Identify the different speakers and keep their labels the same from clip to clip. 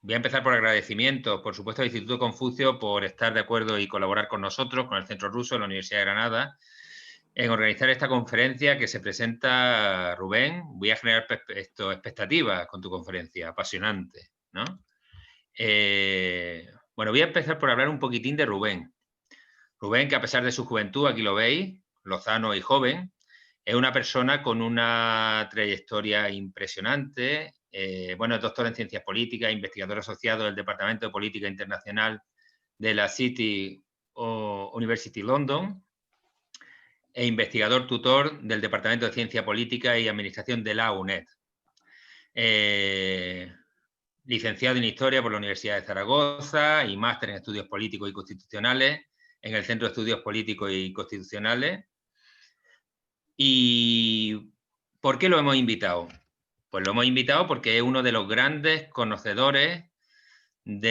Speaker 1: voy a empezar por agradecimientos, por supuesto, al Instituto Confucio por estar de acuerdo y colaborar con nosotros, con el Centro Ruso de la Universidad de Granada, en organizar esta conferencia que se presenta Rubén. Voy a generar expectativas con tu conferencia, apasionante, ¿no? Bueno, voy a empezar por hablar un poquitín de Rubén. Rubén, que a pesar de su juventud, aquí lo veis, lozano y joven, es una persona con una trayectoria impresionante. Bueno, es doctor en Ciencias Políticas, investigador asociado del Departamento de Política Internacional de la City University London e investigador tutor del Departamento de Ciencia Política y Administración de la UNED. Licenciado en Historia por la Universidad de Zaragoza y máster en Estudios Políticos y Constitucionales en el Centro de Estudios Políticos y Constitucionales. ¿Y por qué lo hemos invitado? Pues lo hemos invitado porque es uno de los grandes conocedores de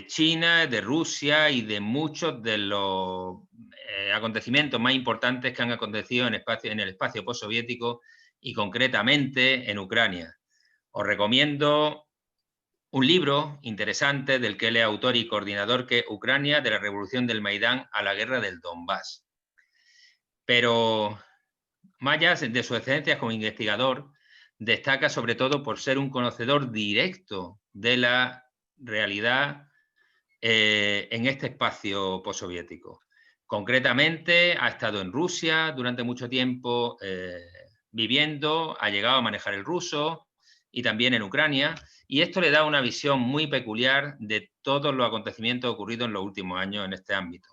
Speaker 1: China, de Rusia y de muchos de los acontecimientos más importantes que han acontecido en el espacio postsoviético y concretamente en Ucrania. Os recomiendo un libro interesante del que él es autor y coordinador, que es Ucrania, de la revolución del Maidán a la guerra del Donbass. Pero más allá de su excelencia como investigador, destaca sobre todo por ser un conocedor directo de la realidad en este espacio postsoviético. Concretamente, ha estado en Rusia durante mucho tiempo viviendo, ha llegado a manejar el ruso y también en Ucrania, y esto le da una visión muy peculiar de todos los acontecimientos ocurridos en los últimos años en este ámbito.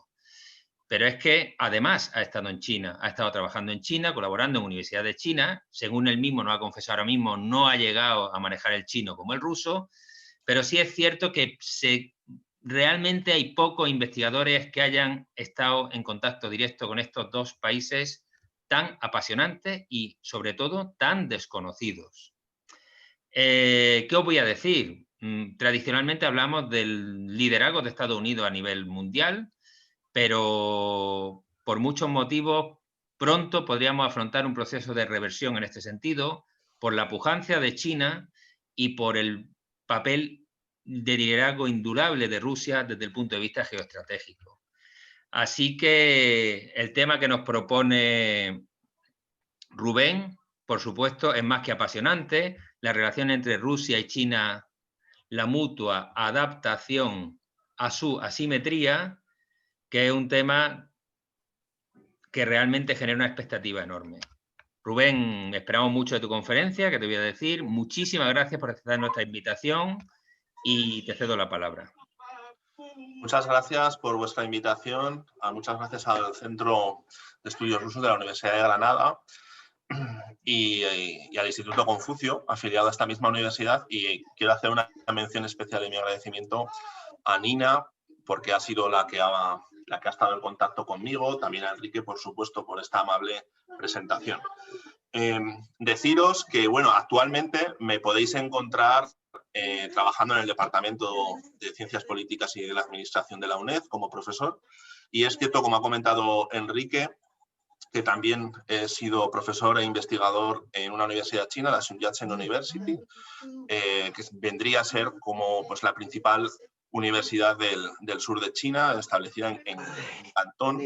Speaker 1: Pero es que además ha estado en China, ha estado trabajando en China, colaborando en universidades de China. Según él mismo nos ha confesado ahora mismo, no ha llegado a manejar el chino como el ruso, pero sí es cierto que realmente hay pocos investigadores que hayan estado en contacto directo con estos dos países tan apasionantes y, sobre todo, tan desconocidos. ¿Qué os voy a decir? Tradicionalmente hablamos del liderazgo de Estados Unidos a nivel mundial, pero por muchos motivos pronto podríamos afrontar un proceso de reversión en este sentido, por la pujancia de China y por el papel de liderazgo indudable de Rusia desde el punto de vista geoestratégico. Así que el tema que nos propone Rubén, por supuesto, es más que apasionante. La relación entre Rusia y China, la mutua adaptación a su asimetría, que es un tema que realmente genera una expectativa enorme. Rubén, esperamos mucho de tu conferencia, que te voy a decir. Muchísimas gracias por aceptar nuestra invitación y te cedo la palabra.
Speaker 2: Muchas gracias por vuestra invitación. Muchas gracias al Centro de Estudios Rusos de la Universidad de Granada y al Instituto Confucio, afiliado a esta misma universidad. Y quiero hacer una mención especial de mi agradecimiento a Nina, porque ha sido la que ha estado en contacto conmigo, también a Enrique, por supuesto, por esta amable presentación. Deciros que, bueno, actualmente me podéis encontrar trabajando en el Departamento de Ciencias Políticas y de la Administración de la UNED como profesor. Y es cierto, como ha comentado Enrique, que también he sido profesor e investigador en una universidad china, la Sun Yat-sen University, que vendría a ser como pues, la principal universidad del sur de China, establecida en Cantón.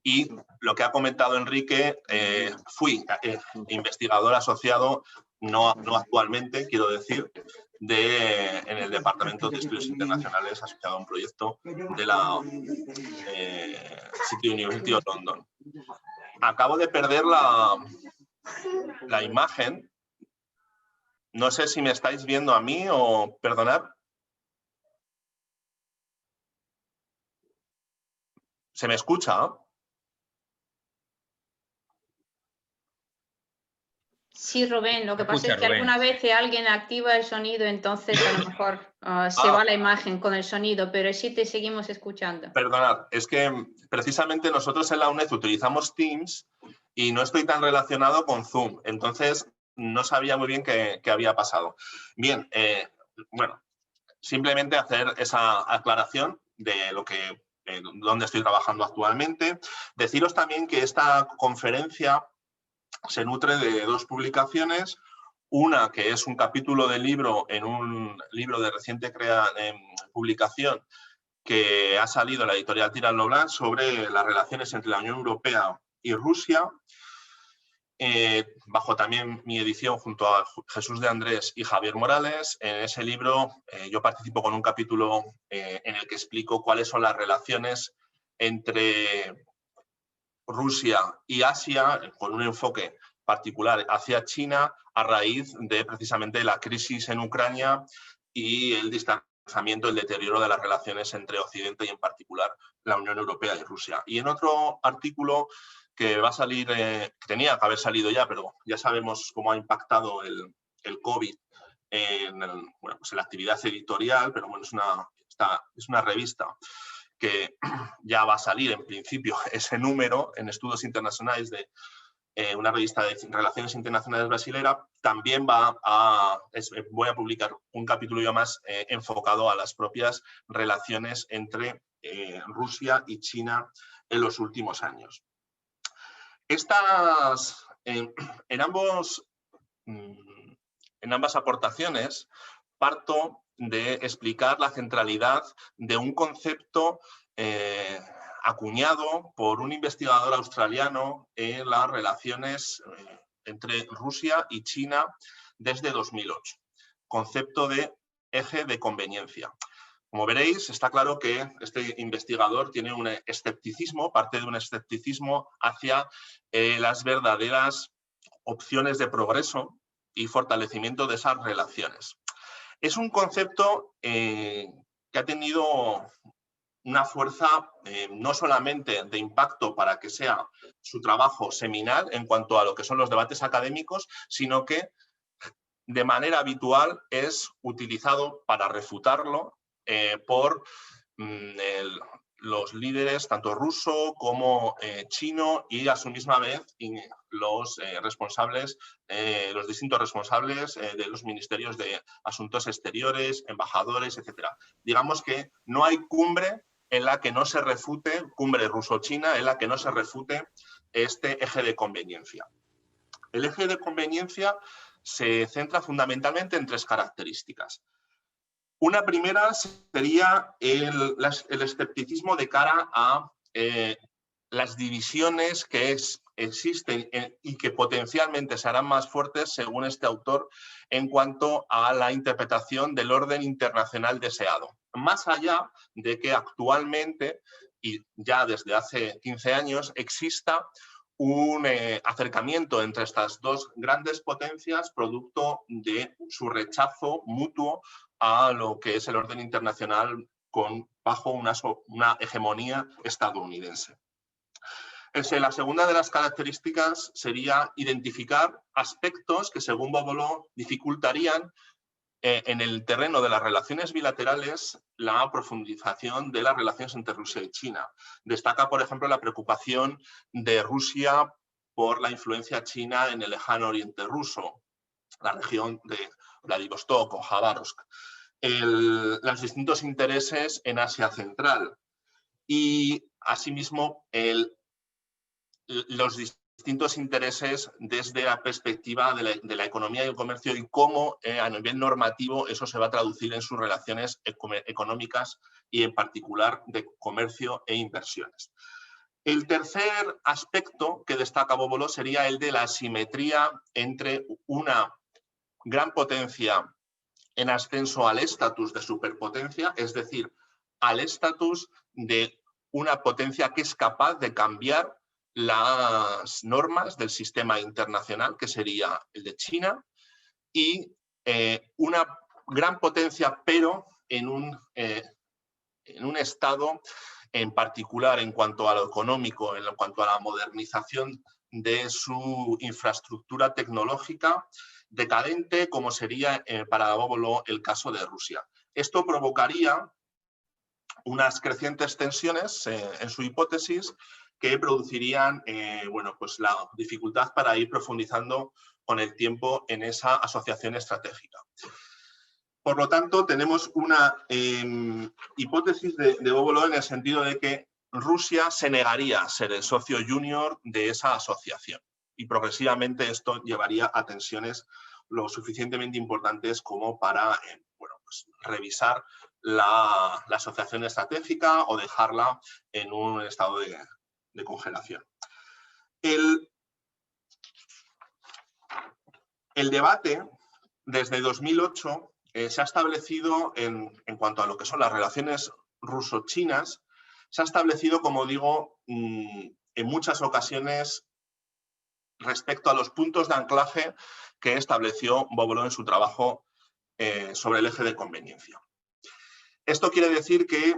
Speaker 2: Y lo que ha comentado Enrique, fui investigador asociado, no actualmente, quiero decir, en el Departamento de Estudios Internacionales, asociado a un proyecto de la City University of London. Acabo de perder la imagen. No sé si me estáis viendo a mí o perdonad. ¿Se me escucha?
Speaker 3: Sí, Rubén, lo que pasa es que alguna vez alguien activa el sonido, entonces a lo mejor se va la imagen con el sonido, pero sí te seguimos escuchando.
Speaker 2: Perdonad, es que precisamente nosotros en la UNED utilizamos Teams y no estoy tan relacionado con Zoom, entonces no sabía muy bien qué había pasado. Bien, bueno, simplemente hacer esa aclaración de dónde estoy trabajando actualmente. Deciros también que esta conferencia se nutre de dos publicaciones. Una que es un capítulo del libro en un libro de reciente publicación que ha salido en la editorial Tirant lo Blanc sobre las relaciones entre la Unión Europea y Rusia, bajo también mi edición junto a Jesús de Andrés y Javier Morales. En ese libro yo participo con un capítulo en el que explico cuáles son las relaciones entre Rusia y Asia, con un enfoque particular hacia China, a raíz de precisamente la crisis en Ucrania y el distanciamiento, el deterioro de las relaciones entre Occidente y en particular la Unión Europea y Rusia. Y en otro artículo que va a salir, tenía que haber salido ya, pero ya sabemos cómo ha impactado el COVID en la actividad editorial, pero bueno, es una revista que ya va a salir en principio ese número en Estudios Internacionales de una revista de Relaciones Internacionales brasilera. También voy a publicar un capítulo yo más enfocado a las propias relaciones entre Rusia y China en los últimos años. En ambas aportaciones parto de explicar la centralidad de un concepto acuñado por un investigador australiano en las relaciones entre Rusia y China desde 2008, concepto de eje de conveniencia. Como veréis, está claro que este investigador tiene un escepticismo, parte de un escepticismo hacia las verdaderas opciones de progreso y fortalecimiento de esas relaciones. Es un concepto que ha tenido una fuerza no solamente de impacto para que sea su trabajo seminal en cuanto a lo que son los debates académicos, sino que de manera habitual es utilizado para refutarlo por los líderes, tanto ruso como chino, y a su misma vez los distintos responsables de los ministerios de Asuntos Exteriores, embajadores, etc. Digamos que no hay cumbre en la que no se refute, cumbre ruso-china, en la que no se refute este eje de conveniencia. El eje de conveniencia se centra fundamentalmente en tres características. Una primera sería el escepticismo de cara a las divisiones que existen y que potencialmente serán más fuertes, según este autor, en cuanto a la interpretación del orden internacional deseado. Más allá de que actualmente, y ya desde hace 15 años, exista un acercamiento entre estas dos grandes potencias producto de su rechazo mutuo a lo que es el orden internacional bajo una hegemonía estadounidense. La segunda de las características sería identificar aspectos que, según Boboló, dificultarían en el terreno de las relaciones bilaterales la profundización de las relaciones entre Rusia y China. Destaca, por ejemplo, la preocupación de Rusia por la influencia china en el lejano oriente ruso, la región de Vladivostok o Khabarovsk, los distintos intereses en Asia Central y, asimismo, los distintos intereses desde la perspectiva de la economía y el comercio y cómo a nivel normativo eso se va a traducir en sus relaciones económicas y en particular de comercio e inversiones. El tercer aspecto que destaca Boboló sería el de la asimetría entre una gran potencia en ascenso al estatus de superpotencia, es decir, al estatus de una potencia que es capaz de cambiar las normas del sistema internacional, que sería el de China, y una gran potencia, pero en un estado en particular en cuanto a lo económico, en cuanto a la modernización de su infraestructura tecnológica, decadente, como sería para Boboló el caso de Rusia. Esto provocaría unas crecientes tensiones en su hipótesis que producirían pues la dificultad para ir profundizando con el tiempo en esa asociación estratégica. Por lo tanto, tenemos una hipótesis de Boboló en el sentido de que Rusia se negaría a ser el socio junior de esa asociación y progresivamente esto llevaría a tensiones lo suficientemente importantes como para bueno, pues, revisar la asociación estratégica o dejarla en un estado de congelación. El debate desde 2008 se ha establecido en cuanto a lo que son las relaciones ruso-chinas, se ha establecido, como digo, en muchas ocasiones respecto a los puntos de anclaje que estableció Bobolo en su trabajo sobre el eje de conveniencia. Esto quiere decir que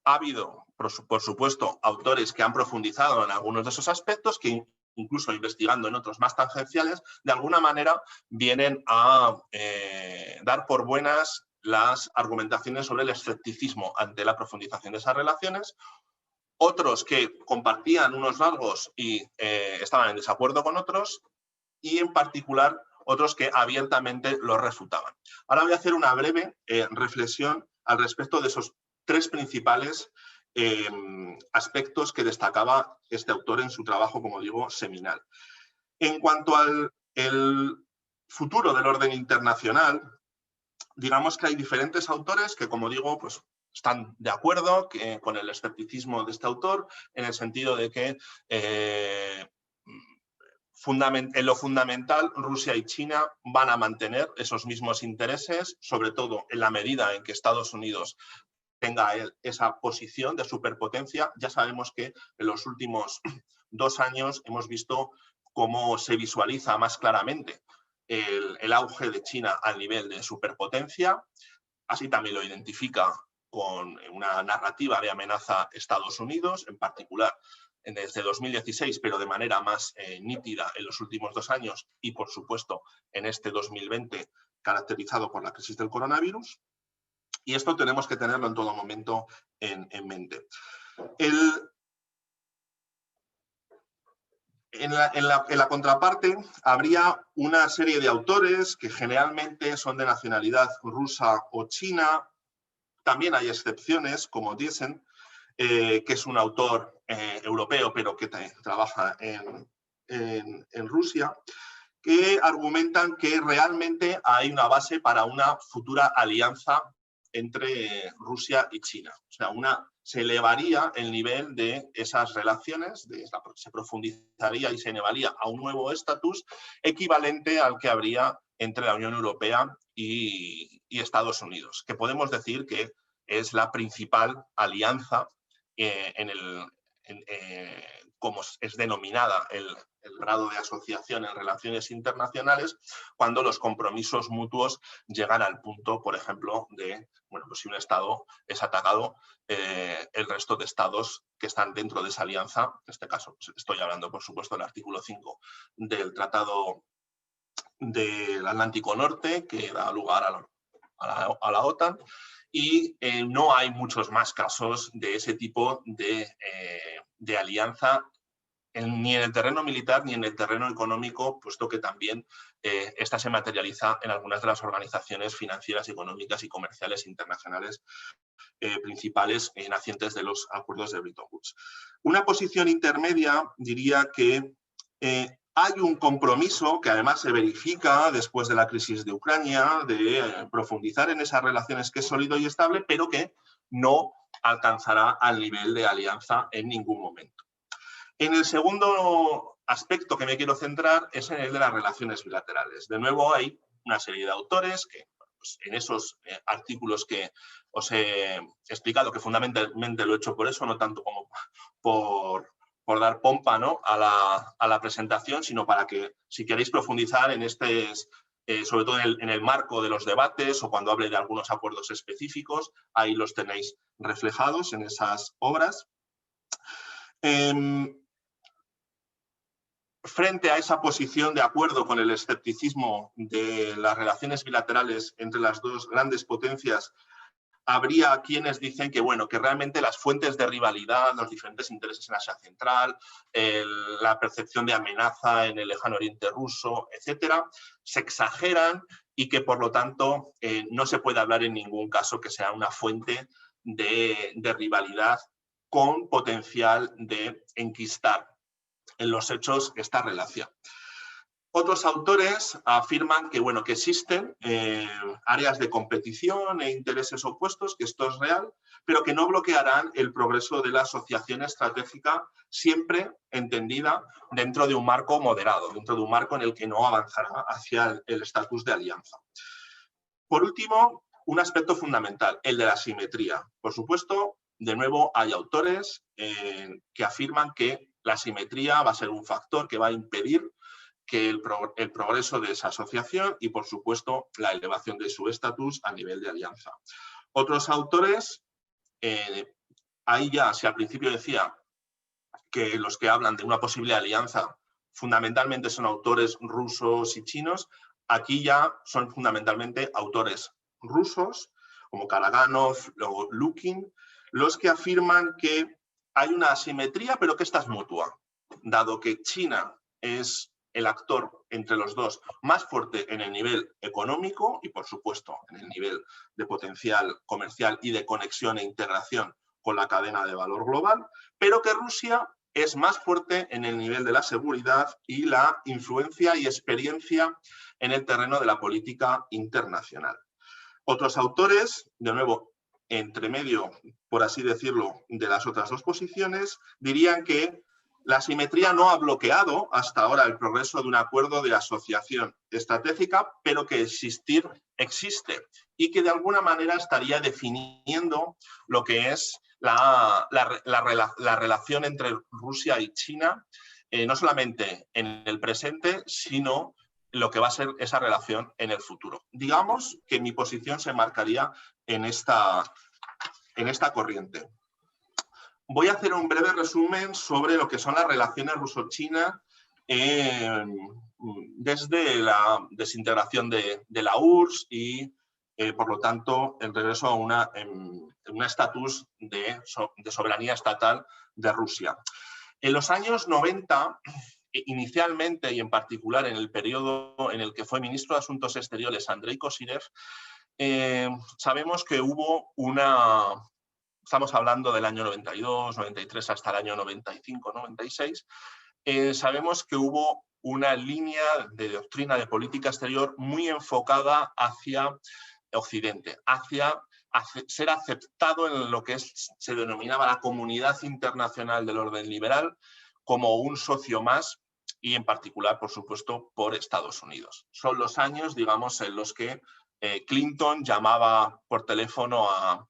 Speaker 2: ha habido, por supuesto, autores que han profundizado en algunos de esos aspectos, que incluso investigando en otros más tangenciales, de alguna manera vienen a dar por buenas las argumentaciones sobre el escepticismo ante la profundización de esas relaciones. Otros que compartían unos rasgos y estaban en desacuerdo con otros, y en particular otros que abiertamente los refutaban. Ahora voy a hacer una breve reflexión al respecto de esos tres principales aspectos que destacaba este autor en su trabajo, como digo, seminal. En cuanto al futuro del orden internacional, digamos que hay diferentes autores que, como digo, pues están de acuerdo con el escepticismo de este autor, en el sentido de que en lo fundamental, Rusia y China van a mantener esos mismos intereses, sobre todo en la medida en que Estados Unidos tenga esa posición de superpotencia. Ya sabemos que en los últimos 2 años hemos visto cómo se visualiza más claramente el auge de China al nivel de superpotencia. Así también lo identifica con una narrativa de amenaza a Estados Unidos, en particular desde 2016, pero de manera más nítida en los últimos 2 años y, por supuesto, en este 2020, caracterizado por la crisis del coronavirus. Y esto tenemos que tenerlo en todo momento en mente. En la contraparte habría una serie de autores que generalmente son de nacionalidad rusa o china. También hay excepciones, como Diesen, que es un autor europeo, pero que trabaja en Rusia, que argumentan que realmente hay una base para una futura alianza entre Rusia y China. O sea, se elevaría el nivel de esas relaciones, se profundizaría y se elevaría a un nuevo estatus equivalente al que habría entre la Unión Europea y Estados Unidos, que podemos decir que es la principal alianza como es denominada el grado de asociación en relaciones internacionales, cuando los compromisos mutuos llegan al punto, por ejemplo, de, bueno, pues si un Estado es atacado, el resto de Estados que están dentro de esa alianza, en este caso pues estoy hablando, por supuesto, del artículo 5 del Tratado del Atlántico Norte, que da lugar a la OTAN, y no hay muchos más casos de ese tipo de alianza ni en el terreno militar ni en el terreno económico, puesto que también esta se materializa en algunas de las organizaciones financieras, económicas y comerciales internacionales principales nacientes de los acuerdos de Bretton Woods. Una posición intermedia diría que hay un compromiso que además se verifica después de la crisis de Ucrania de profundizar en esas relaciones, que es sólido y estable, pero que no alcanzará al nivel de alianza en ningún momento. En el segundo aspecto que me quiero centrar es en el de las relaciones bilaterales. De nuevo, hay una serie de autores que pues, en esos artículos que os he explicado, que fundamentalmente lo he hecho por eso, no tanto como por dar pompa, ¿no?, a la presentación, sino para que, si queréis profundizar en sobre todo en el marco de los debates o cuando hable de algunos acuerdos específicos, ahí los tenéis reflejados en esas obras. Frente a esa posición de acuerdo con el escepticismo de las relaciones bilaterales entre las dos grandes potencias, habría quienes dicen que, bueno, que realmente las fuentes de rivalidad, los diferentes intereses en Asia Central, la percepción de amenaza en el lejano oriente ruso, etcétera, se exageran y que, por lo tanto, no se puede hablar en ningún caso que sea una fuente de rivalidad con potencial de enquistar en los hechos esta relación. Otros autores afirman que, bueno, que existen áreas de competición e intereses opuestos, que esto es real, pero que no bloquearán el progreso de la asociación estratégica, siempre entendida dentro de un marco moderado, dentro de un marco en el que no avanzará hacia el estatus de alianza. Por último, un aspecto fundamental, el de la simetría. Por supuesto, de nuevo, hay autores que afirman que la simetría va a ser un factor que va a impedir que el progreso de esa asociación y, por supuesto, la elevación de su estatus a nivel de alianza. Otros autores, ahí ya, si al principio decía que los que hablan de una posible alianza fundamentalmente son autores rusos y chinos, aquí ya son fundamentalmente autores rusos, como Karaganov, luego Lukin, los que afirman que hay una asimetría, pero que esta es mutua, dado que China es el actor entre los dos más fuerte en el nivel económico y, por supuesto, en el nivel de potencial comercial y de conexión e integración con la cadena de valor global, pero que Rusia es más fuerte en el nivel de la seguridad y la influencia y experiencia en el terreno de la política internacional. Otros autores, de nuevo, entre medio, por así decirlo, de las otras dos posiciones, dirían que la asimetría no ha bloqueado hasta ahora el progreso de un acuerdo de asociación estratégica, pero que existir existe y que de alguna manera estaría definiendo lo que es la relación entre Rusia y China, no solamente en el presente, sino lo que va a ser esa relación en el futuro. Digamos que mi posición se marcaría en esta corriente. Voy a hacer un breve resumen sobre lo que son las relaciones ruso-chinas desde la desintegración de la URSS y, por lo tanto, el regreso a un estatus de soberanía estatal de Rusia. En los años 90, inicialmente y en particular en el periodo en el que fue ministro de Asuntos Exteriores Andrei Kozyrev, sabemos que hubo estamos hablando del año 92, 93 hasta el año 95, 96, sabemos que hubo una línea de doctrina de política exterior muy enfocada hacia Occidente, hacia ser aceptado en lo que se denominaba la comunidad internacional del orden liberal como un socio más y en particular, por supuesto, por Estados Unidos. Son los años, digamos, en los que Clinton llamaba por teléfono a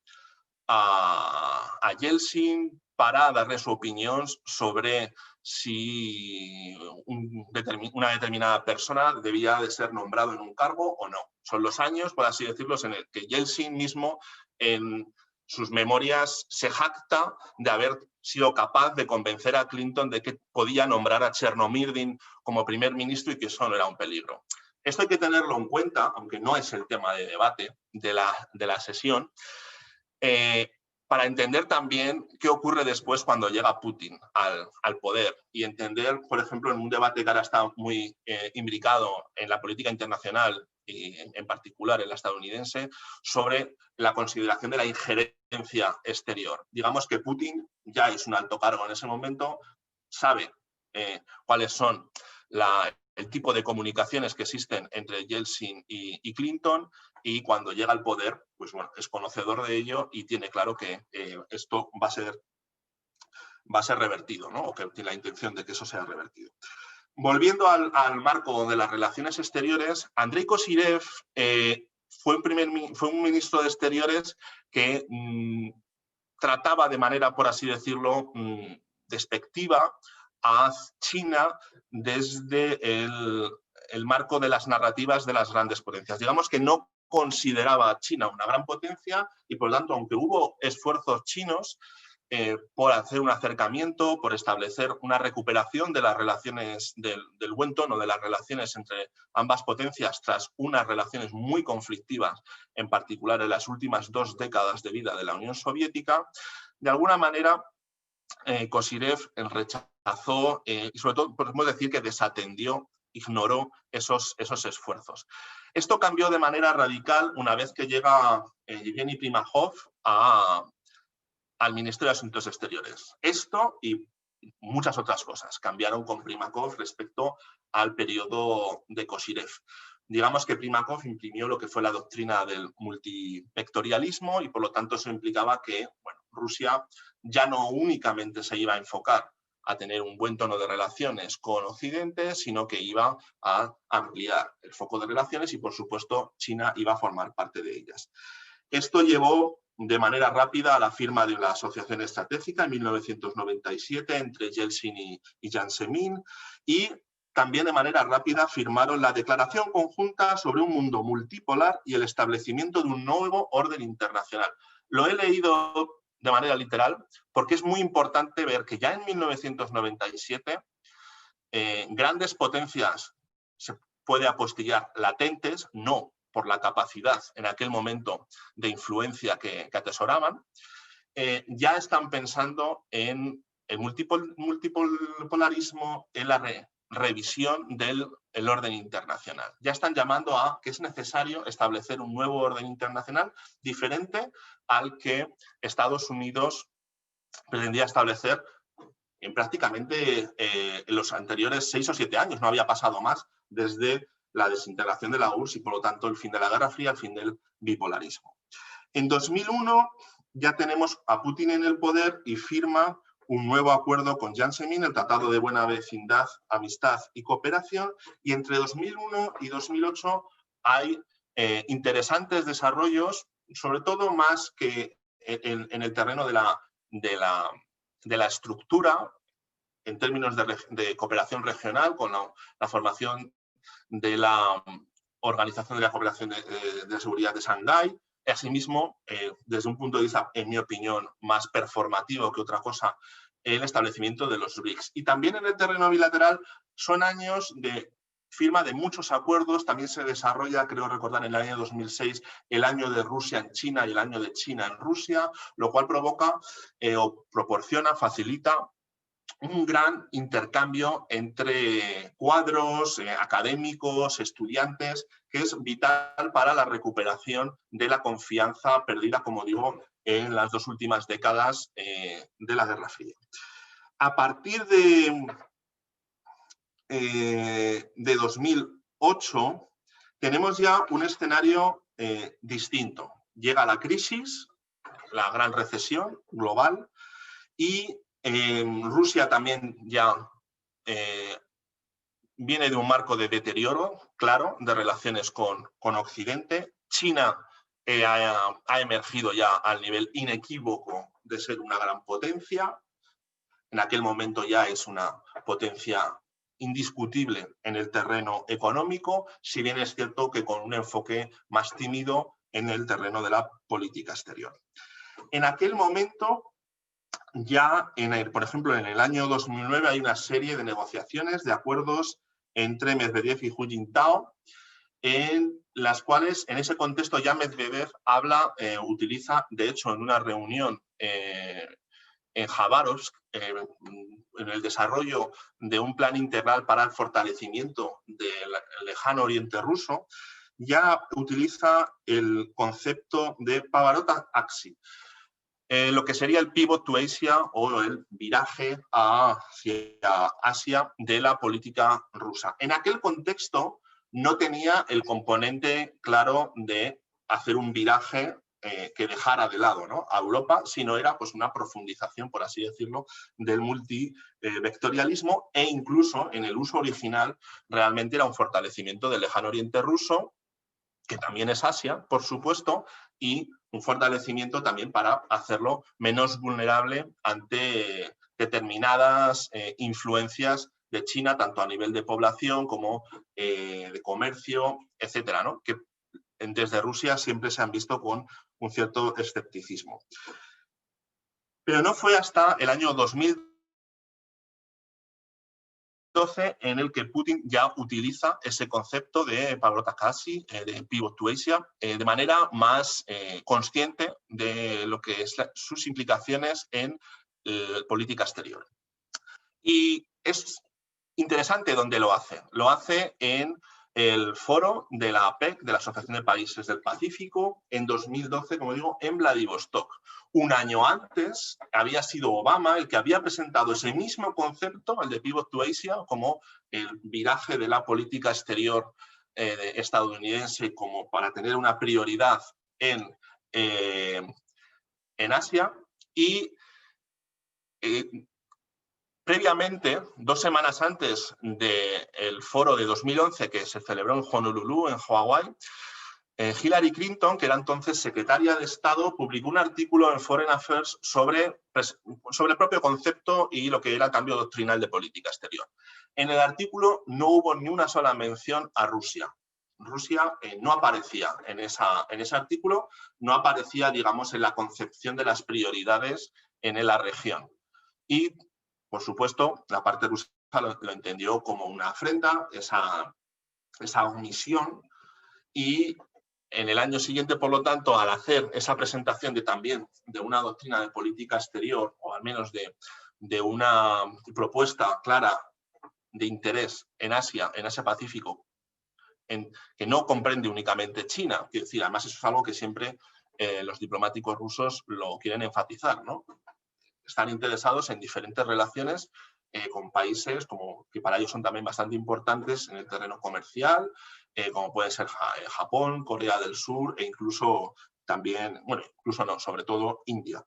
Speaker 2: Yeltsin para darle su opinión sobre si una determinada persona debía de ser nombrado en un cargo o no. Son los años, por así decirlo, en el que Yeltsin mismo en sus memorias se jacta de haber sido capaz de convencer a Clinton de que podía nombrar a Chernomyrdin como primer ministro y que eso no era un peligro. Esto hay que tenerlo en cuenta, aunque no es el tema de debate de la sesión, para entender también qué ocurre después cuando llega Putin al poder y entender, por ejemplo, en un debate que ahora está muy imbricado en la política internacional y en particular en la estadounidense, sobre la consideración de la injerencia exterior. Digamos que Putin ya es un alto cargo en ese momento, sabe cuáles son el tipo de comunicaciones que existen entre Yeltsin y Clinton, y cuando llega al poder, pues bueno, es conocedor de ello y tiene claro que esto va a ser revertido, ¿no? O que tiene la intención de que eso sea revertido. Volviendo al marco de las relaciones exteriores, Andrei Kozyrev fue un ministro de Exteriores que trataba de manera, por así decirlo, despectiva a China desde el marco de las narrativas de las grandes potencias. Digamos que no consideraba a China una gran potencia y, por lo tanto, aunque hubo esfuerzos chinos por hacer un acercamiento, por establecer una recuperación de las relaciones del buen tono de las relaciones entre ambas potencias tras unas relaciones muy conflictivas, en particular en las últimas 2 décadas de vida de la Unión Soviética, de alguna manera Kozyrev rechazó y sobre todo podemos decir que desatendió, ignoró esos esfuerzos. Esto cambió de manera radical una vez que llega Yevgeny Primachov al Ministerio de Asuntos Exteriores. Esto, y muchas otras cosas cambiaron con Primakov respecto al periodo de Koshirev. Digamos que Primakov imprimió lo que fue la doctrina del multivectorialismo y por lo tanto eso implicaba que, bueno, Rusia ya no únicamente se iba a enfocar a tener un buen tono de relaciones con Occidente, sino que iba a ampliar el foco de relaciones y, por supuesto, China iba a formar parte de ellas. Esto llevó de manera rápida a la firma de una asociación estratégica en 1997 entre Yeltsin y Jiang Zemin y también de manera rápida firmaron la Declaración Conjunta sobre un mundo multipolar y el establecimiento de un nuevo orden internacional. Lo he leído de manera literal porque es muy importante ver que ya en 1997 grandes potencias, se puede apostillar, latentes, no por la capacidad en aquel momento de influencia que atesoraban, ya están pensando en el multipolarismo, en la revisión del orden internacional. Ya están llamando a que es necesario establecer un nuevo orden internacional diferente al que Estados Unidos pretendía establecer en prácticamente los anteriores 6 o 7 años. No había pasado más desde la desintegración de la URSS y, por lo tanto, el fin de la Guerra Fría, el fin del bipolarismo. En 2001 ya tenemos a Putin en el poder y firma un nuevo acuerdo con Jiang Zemin, el Tratado de Buena Vecindad, Amistad y Cooperación, y entre 2001 y 2008 hay interesantes desarrollos, sobre todo más que en el terreno de la estructura, en términos de cooperación regional, con la formación de la Organización de la Cooperación de la Seguridad de Shanghái. Asimismo, desde un punto de vista, en mi opinión, más performativo que otra cosa, el establecimiento de los BRICS. Y también en el terreno bilateral son años de firma de muchos acuerdos. También se desarrolla, creo recordar, en el año 2006, el año de Rusia en China y el año de China en Rusia, lo cual provoca o proporciona, facilita un gran intercambio entre cuadros, académicos, estudiantes, que es vital para la recuperación de la confianza perdida, como digo, en las 2 últimas décadas de la Guerra Fría. A partir de 2008 tenemos ya un escenario distinto. Llega la crisis, la gran recesión global y Rusia también ya viene de un marco de deterioro, claro, de relaciones con Occidente. China ha emergido ya al nivel inequívoco de ser una gran potencia. En aquel momento ya es una potencia indiscutible en el terreno económico, si bien es cierto que con un enfoque más tímido en el terreno de la política exterior. En aquel momento, ya, por ejemplo, en el año 2009 hay una serie de negociaciones, de acuerdos entre Medvedev y Hu Jintao, en las cuales, en ese contexto, ya Medvedev utiliza, de hecho, en una reunión en Jabárovsk, en el desarrollo de un plan integral para el fortalecimiento del lejano oriente ruso, ya utiliza el concepto de Pavarot-Axis. Lo que sería el pivot to Asia o el viraje hacia Asia de la política rusa. En aquel contexto no tenía el componente claro de hacer un viraje que dejara de lado, ¿no?, a Europa, sino era pues una profundización, por así decirlo, del multivectorialismo e incluso en el uso original realmente era un fortalecimiento del lejano oriente ruso, que también es Asia, por supuesto, y un fortalecimiento también para hacerlo menos vulnerable ante determinadas influencias de China, tanto a nivel de población como de comercio, etcétera, ¿no?, que desde Rusia siempre se han visto con un cierto escepticismo. Pero no fue hasta el año 2012 en el que Putin ya utiliza ese concepto de Pavarot-Axis, de pivot to Asia, de manera más consciente de lo que es sus implicaciones en política exterior. Y es interesante dónde lo hace. Lo hace en el foro de la APEC, de la Asociación de Países del Pacífico, en 2012, como digo, en Vladivostok. Un año antes había sido Obama el que había presentado ese mismo concepto, el de Pivot to Asia, como el viraje de la política exterior estadounidense, como para tener una prioridad en Asia. Y previamente, 2 semanas antes del foro de 2011 que se celebró en Honolulu, en Hawái, Hillary Clinton, que era entonces secretaria de Estado, publicó un artículo en Foreign Affairs sobre el propio concepto y lo que era el cambio doctrinal de política exterior. En el artículo no hubo ni una sola mención a Rusia. Rusia no aparecía en ese artículo, no aparecía, digamos, en la concepción de las prioridades en la región. Y, por supuesto, la parte rusa lo entendió como una afrenta, esa omisión, y en el año siguiente, por lo tanto, al hacer esa presentación también de una doctrina de política exterior, o al menos de una propuesta clara de interés en Asia Pacífico, que no comprende únicamente China, quiero decir, además eso es algo que siempre los diplomáticos rusos lo quieren enfatizar, ¿no? Están interesados en diferentes relaciones con países que para ellos son también bastante importantes en el terreno comercial, como puede ser Japón, Corea del Sur e incluso también, bueno, incluso no, sobre todo India.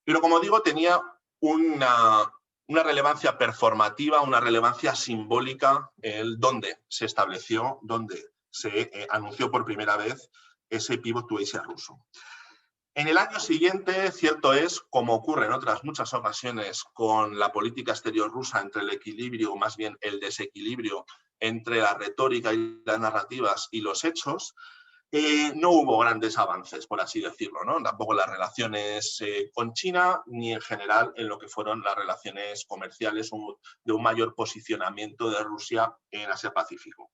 Speaker 2: Pero como digo, tenía una relevancia performativa, una relevancia simbólica el dónde se estableció, dónde se anunció por primera vez ese Pivot to Asia ruso. En el año siguiente, cierto es, como ocurre en otras muchas ocasiones con la política exterior rusa, entre el equilibrio, o más bien el desequilibrio entre la retórica y las narrativas y los hechos, no hubo grandes avances, por así decirlo, ¿no? Tampoco en las relaciones con China, ni en general en lo que fueron las relaciones comerciales de un mayor posicionamiento de Rusia en Asia-Pacífico.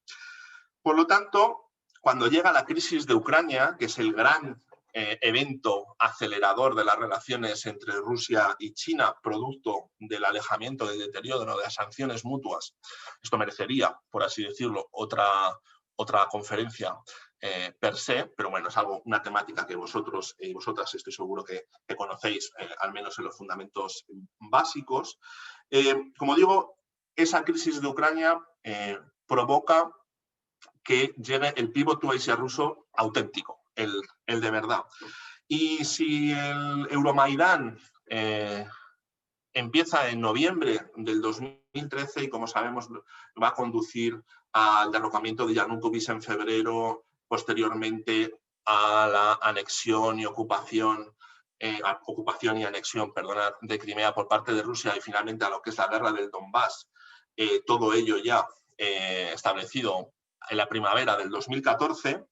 Speaker 2: Por lo tanto, cuando llega la crisis de Ucrania, que es el gran evento acelerador de las relaciones entre Rusia y China, producto del alejamiento, del deterioro, de las sanciones mutuas, esto merecería, por así decirlo, otra conferencia per se, pero bueno, es una temática que vosotros y vosotras estoy seguro que conocéis, al menos en los fundamentos básicos. Como digo, esa crisis de Ucrania provoca que llegue el Pivot to Asia ruso auténtico, el de verdad. Y si el Euromaidán empieza en noviembre del 2013 y, como sabemos, va a conducir al derrocamiento de Yanukovych en febrero, posteriormente a la anexión y ocupación y anexión, perdonad, de Crimea por parte de Rusia y finalmente a lo que es la guerra del Donbass, todo ello ya establecido en la primavera del 2014,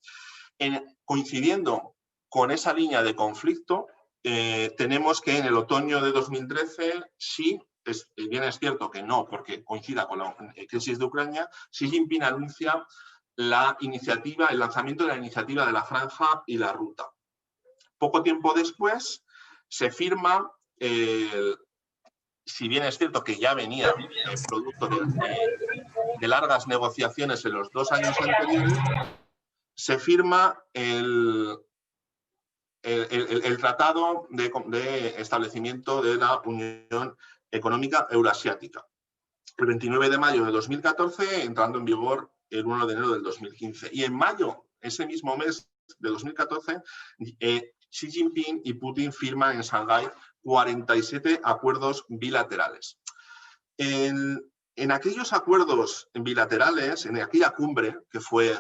Speaker 2: coincidiendo con esa línea de conflicto, tenemos que en el otoño de 2013, sí, bien es cierto que no, porque coincida con la crisis de Ucrania, Xi Jinping anuncia el lanzamiento de la iniciativa de la Franja y la Ruta. Poco tiempo después se firma, si bien es cierto que ya venía producto de largas negociaciones en los 2 años anteriores, se firma el Tratado de Establecimiento de la Unión Económica Euroasiática. El 29 de mayo de 2014, entrando en vigor el 1 de enero del 2015. Y en mayo, ese mismo mes de 2014, Xi Jinping y Putin firman en Shanghái 47 acuerdos bilaterales. En aquellos acuerdos bilaterales, en aquella cumbre, que fue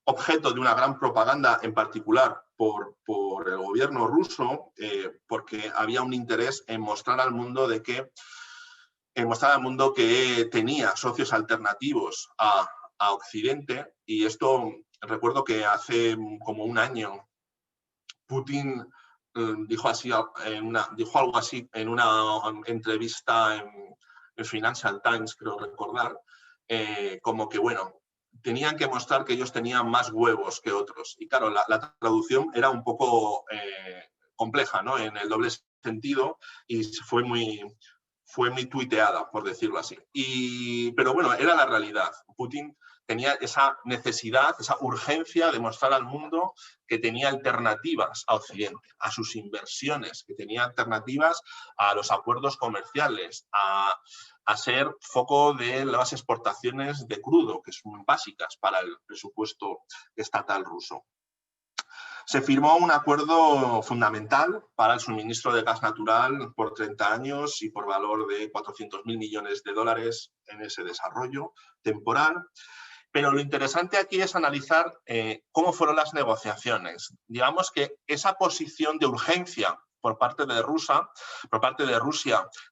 Speaker 2: objeto de una gran propaganda, en particular por el gobierno ruso, porque había un interés en mostrar al mundo que tenía socios alternativos a Occidente. Y esto, recuerdo que hace como un año Putin dijo algo así en una entrevista en Financial Times, creo recordar, como que, bueno, tenían que mostrar que ellos tenían más huevos que otros. Y claro, la traducción era un poco compleja, ¿no? En el doble sentido, y fue muy fue muy tuiteada, por decirlo así. Pero bueno, era la realidad. Putin tenía esa necesidad, esa urgencia de mostrar al mundo que tenía alternativas a Occidente, a sus inversiones, que tenía alternativas a los acuerdos comerciales, a ser foco de las exportaciones de crudo, que son básicas para el presupuesto estatal ruso. Se firmó un acuerdo fundamental para el suministro de gas natural por 30 años y por valor de 400.000 millones de dólares en ese desarrollo temporal. Pero lo interesante aquí es analizar cómo fueron las negociaciones. Digamos que esa posición de urgencia por parte de Rusia,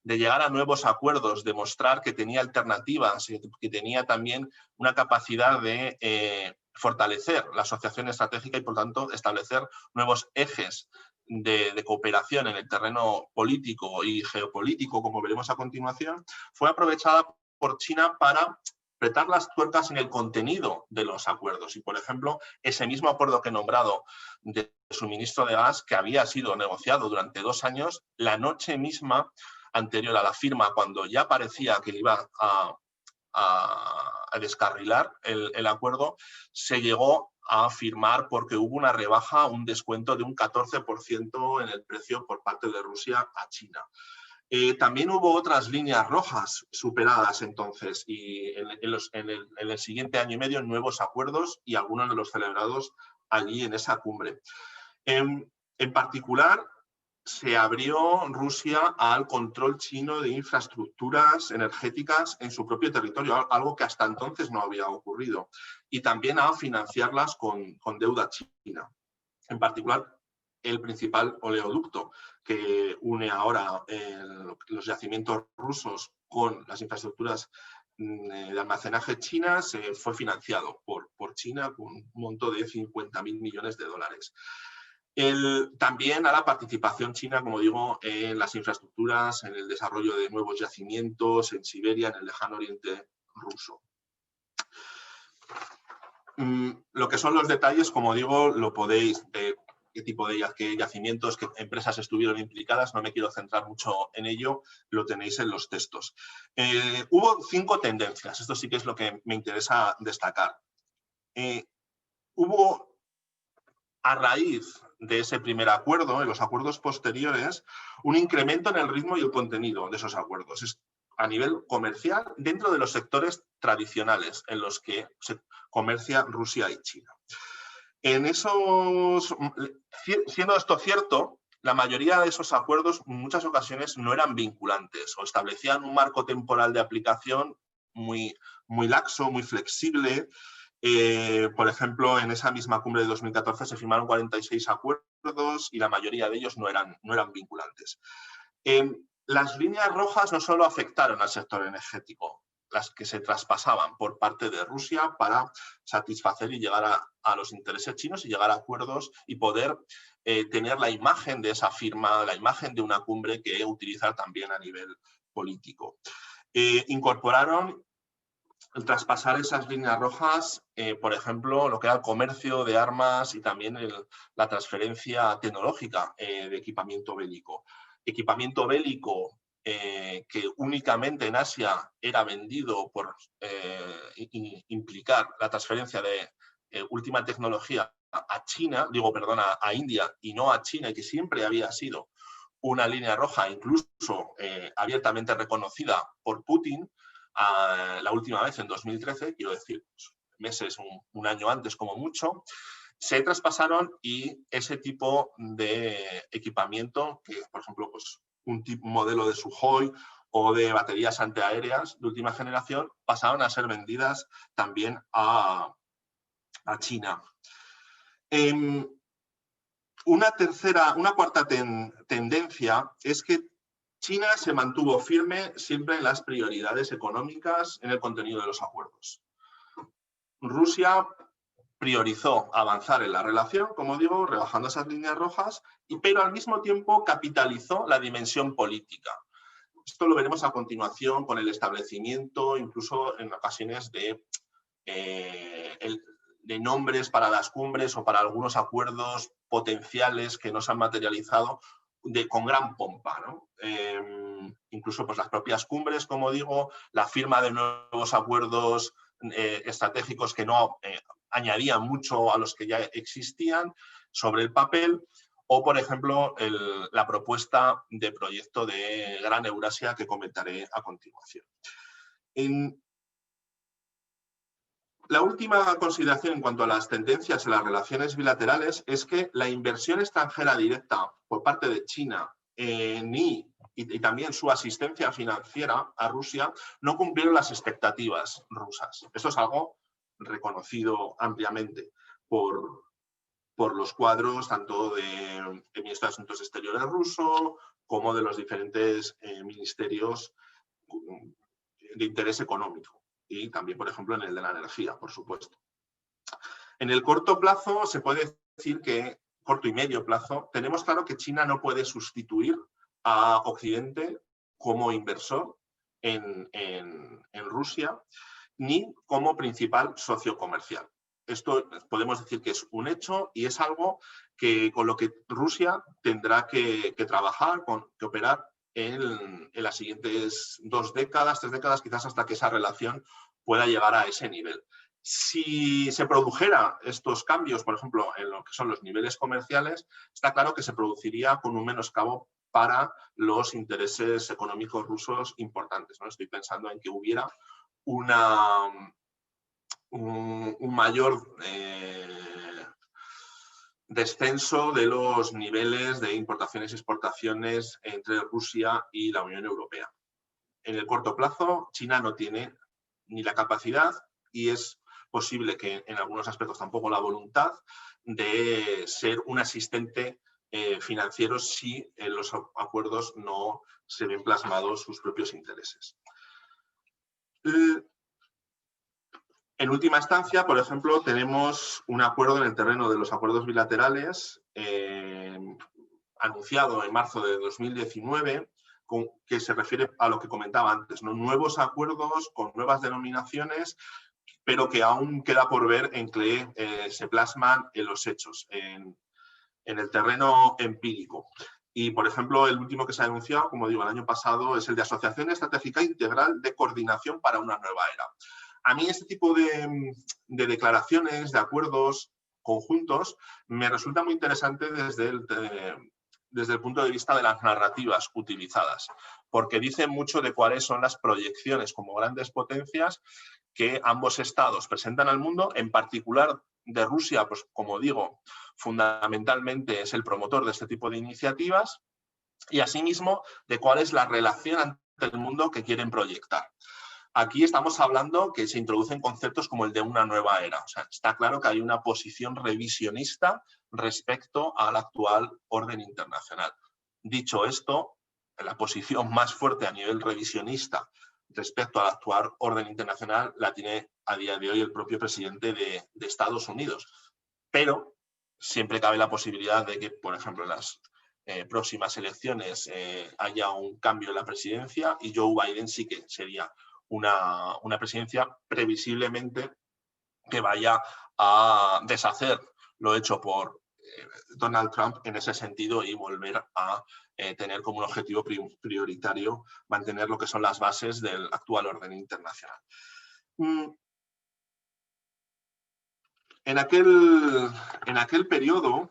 Speaker 2: de llegar a nuevos acuerdos, de mostrar que tenía alternativas, que tenía también una capacidad de fortalecer la asociación estratégica y, por tanto, establecer nuevos ejes de cooperación en el terreno político y geopolítico, como veremos a continuación, fue aprovechada por China para apretar las tuercas en el contenido de los acuerdos. Y, por ejemplo, ese mismo acuerdo que he nombrado de suministro de gas, que había sido negociado durante 2 años, la noche misma anterior a la firma, cuando ya parecía que iba a descarrilar el acuerdo, se llegó a firmar porque hubo una rebaja, un descuento de un 14% en el precio por parte de Rusia a China. También hubo otras líneas rojas superadas entonces y en el siguiente año y medio nuevos acuerdos y algunos de los celebrados allí en esa cumbre. En particular, se abrió Rusia al control chino de infraestructuras energéticas en su propio territorio, algo que hasta entonces no había ocurrido, y también a financiarlas con deuda china. En particular, el principal oleoducto que une ahora los yacimientos rusos con las infraestructuras de almacenaje chinas fue financiado por China con un monto de 50.000 millones de dólares. También a la participación china, como digo, en las infraestructuras, en el desarrollo de nuevos yacimientos en Siberia, en el lejano oriente ruso. Lo que son los detalles, como digo, lo podéis, qué tipo de yacimientos, qué empresas estuvieron implicadas, no me quiero centrar mucho en ello, lo tenéis en los textos. Hubo 5 tendencias, esto sí que es lo que me interesa destacar. Hubo, a raíz de ese primer acuerdo, en los acuerdos posteriores, un incremento en el ritmo y el contenido de esos acuerdos. A nivel comercial, dentro de los sectores tradicionales en los que se comercia Rusia y China. Siendo esto cierto, la mayoría de esos acuerdos en muchas ocasiones no eran vinculantes o establecían un marco temporal de aplicación muy laxo, muy flexible. Por ejemplo, en esa misma cumbre de 2014 se firmaron 46 acuerdos y la mayoría de ellos no eran vinculantes. Las líneas rojas no solo afectaron al sector energético, las que se traspasaban por parte de Rusia para satisfacer y llegar a los intereses chinos y llegar a acuerdos y poder tener la imagen de esa firma, la imagen de una cumbre que utilizar también a nivel político. Incorporaron el traspasar esas líneas rojas, por ejemplo, lo que era el comercio de armas y también la transferencia tecnológica de equipamiento bélico. Equipamiento bélico que únicamente en Asia era vendido por implicar la transferencia de última tecnología a India y no a China, y que siempre había sido una línea roja, incluso abiertamente reconocida por Putin la última vez en 2013, quiero decir, meses, un año antes como mucho, se traspasaron y ese tipo de equipamiento, que por ejemplo pues, un modelo de Sukhoi o de baterías antiaéreas de última generación, pasaron a ser vendidas también a China. Una cuarta tendencia es que China se mantuvo firme siempre en las prioridades económicas en el contenido de los acuerdos. Rusia priorizó avanzar en la relación, como digo, rebajando esas líneas rojas, pero al mismo tiempo capitalizó la dimensión política. Esto lo veremos a continuación con el establecimiento, incluso en ocasiones de nombres para las cumbres o para algunos acuerdos potenciales que no se han materializado con gran pompa, ¿no? Incluso pues, las propias cumbres, como digo, la firma de nuevos acuerdos estratégicos que no añadían mucho a los que ya existían sobre el papel, o, por ejemplo, la propuesta de proyecto de Gran Eurasia que comentaré a continuación. La última consideración en cuanto a las tendencias en las relaciones bilaterales es que la inversión extranjera directa por parte de China y también su asistencia financiera a Rusia no cumplieron las expectativas rusas. Esto es algo reconocido ampliamente por los cuadros tanto del ministro de Asuntos Exteriores ruso como de los diferentes ministerios de interés económico. Y también, por ejemplo, en el de la energía, por supuesto. En el corto plazo, se puede decir que, corto y medio plazo, tenemos claro que China no puede sustituir a Occidente como inversor en Rusia, ni como principal socio comercial. Esto podemos decir que es un hecho y es algo con lo que Rusia tendrá que trabajar, que operar en las siguientes 2 décadas, 3 décadas, quizás hasta que esa relación pueda llegar a ese nivel. Si se produjera estos cambios, por ejemplo, en lo que son los niveles comerciales, está claro que se produciría con un menoscabo para los intereses económicos rusos importantes, ¿no? Estoy pensando en que hubiera un mayor descenso de los niveles de importaciones y exportaciones entre Rusia y la Unión Europea. En el corto plazo, China no tiene ni la capacidad y es posible que en algunos aspectos tampoco la voluntad de ser un asistente financiero si en los acuerdos no se ven plasmados sus propios intereses. En última instancia, por ejemplo, tenemos un acuerdo en el terreno de los acuerdos bilaterales anunciado en marzo de 2019 que se refiere a lo que comentaba antes, ¿no? Nuevos acuerdos con nuevas denominaciones, pero que aún queda por ver en que se plasman en los hechos, en el terreno empírico. Y, por ejemplo, el último que se ha anunciado, como digo, el año pasado, es el de Asociación Estratégica Integral de Coordinación para una Nueva Era. A mí este tipo de declaraciones, de acuerdos conjuntos, me resulta muy interesante desde el punto de vista de las narrativas utilizadas, porque dicen mucho de cuáles son las proyecciones como grandes potencias que ambos estados presentan al mundo, en particular de Rusia, pues como digo, fundamentalmente es el promotor de este tipo de iniciativas, y asimismo de cuál es la relación ante el mundo que quieren proyectar. Aquí estamos hablando que se introducen conceptos como el de una nueva era. O sea, está claro que hay una posición revisionista respecto al actual orden internacional. Dicho esto, la posición más fuerte a nivel revisionista respecto al actual orden internacional la tiene a día de hoy el propio presidente de Estados Unidos. Pero siempre cabe la posibilidad de que, por ejemplo, en las próximas elecciones haya un cambio en la presidencia y Joe Biden sí que sería una presidencia previsiblemente que vaya a deshacer lo hecho por Donald Trump en ese sentido y volver a tener como un objetivo prioritario mantener lo que son las bases del actual orden internacional. En aquel periodo,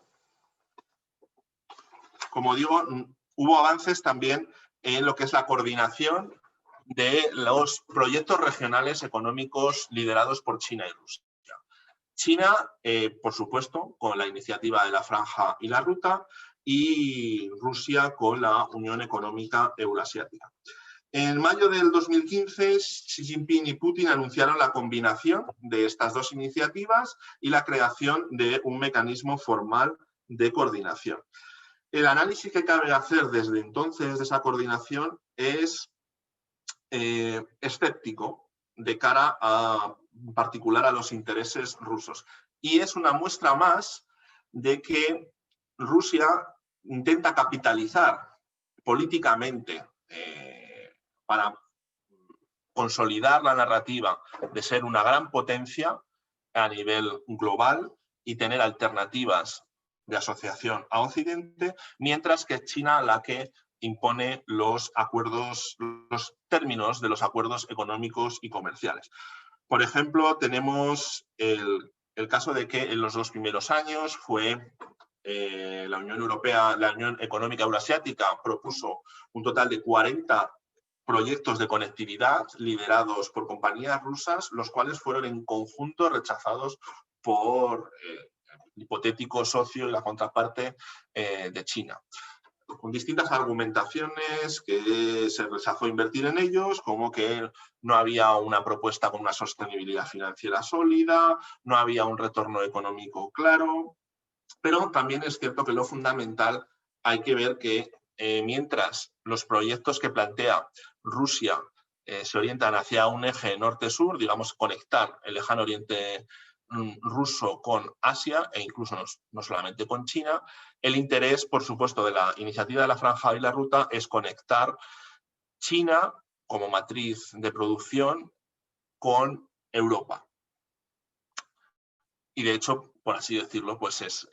Speaker 2: como digo, hubo avances también en lo que es la coordinación de los proyectos regionales económicos liderados por China y Rusia. China, por supuesto, con la iniciativa de la Franja y la Ruta, y Rusia con la Unión Económica Euroasiática. En mayo del 2015, Xi Jinping y Putin anunciaron la combinación de estas dos iniciativas y la creación de un mecanismo formal de coordinación. El análisis que cabe hacer desde entonces de esa coordinación es escéptico de cara en particular a los intereses rusos. Y es una muestra más de que Rusia intenta capitalizar políticamente para consolidar la narrativa de ser una gran potencia a nivel global y tener alternativas de asociación a Occidente, mientras que es China la que impone los términos de los acuerdos económicos y comerciales. Por ejemplo, tenemos el caso de que en los 2 primeros años fue la Unión Europea, la Unión Económica Euroasiática propuso un total de 40 proyectos de conectividad liderados por compañías rusas, los cuales fueron en conjunto rechazados por el hipotético socio y la contraparte de China, con distintas argumentaciones, que se rechazó invertir en ellos, como que no había una propuesta con una sostenibilidad financiera sólida, no había un retorno económico claro, pero también es cierto que lo fundamental hay que ver que mientras los proyectos que plantea Rusia se orientan hacia un eje norte-sur, digamos, conectar el lejano oriente ruso con Asia e incluso no solamente con China, el interés, por supuesto, de la iniciativa de la Franja y la Ruta es conectar China como matriz de producción con Europa. Y de hecho, por así decirlo, pues eso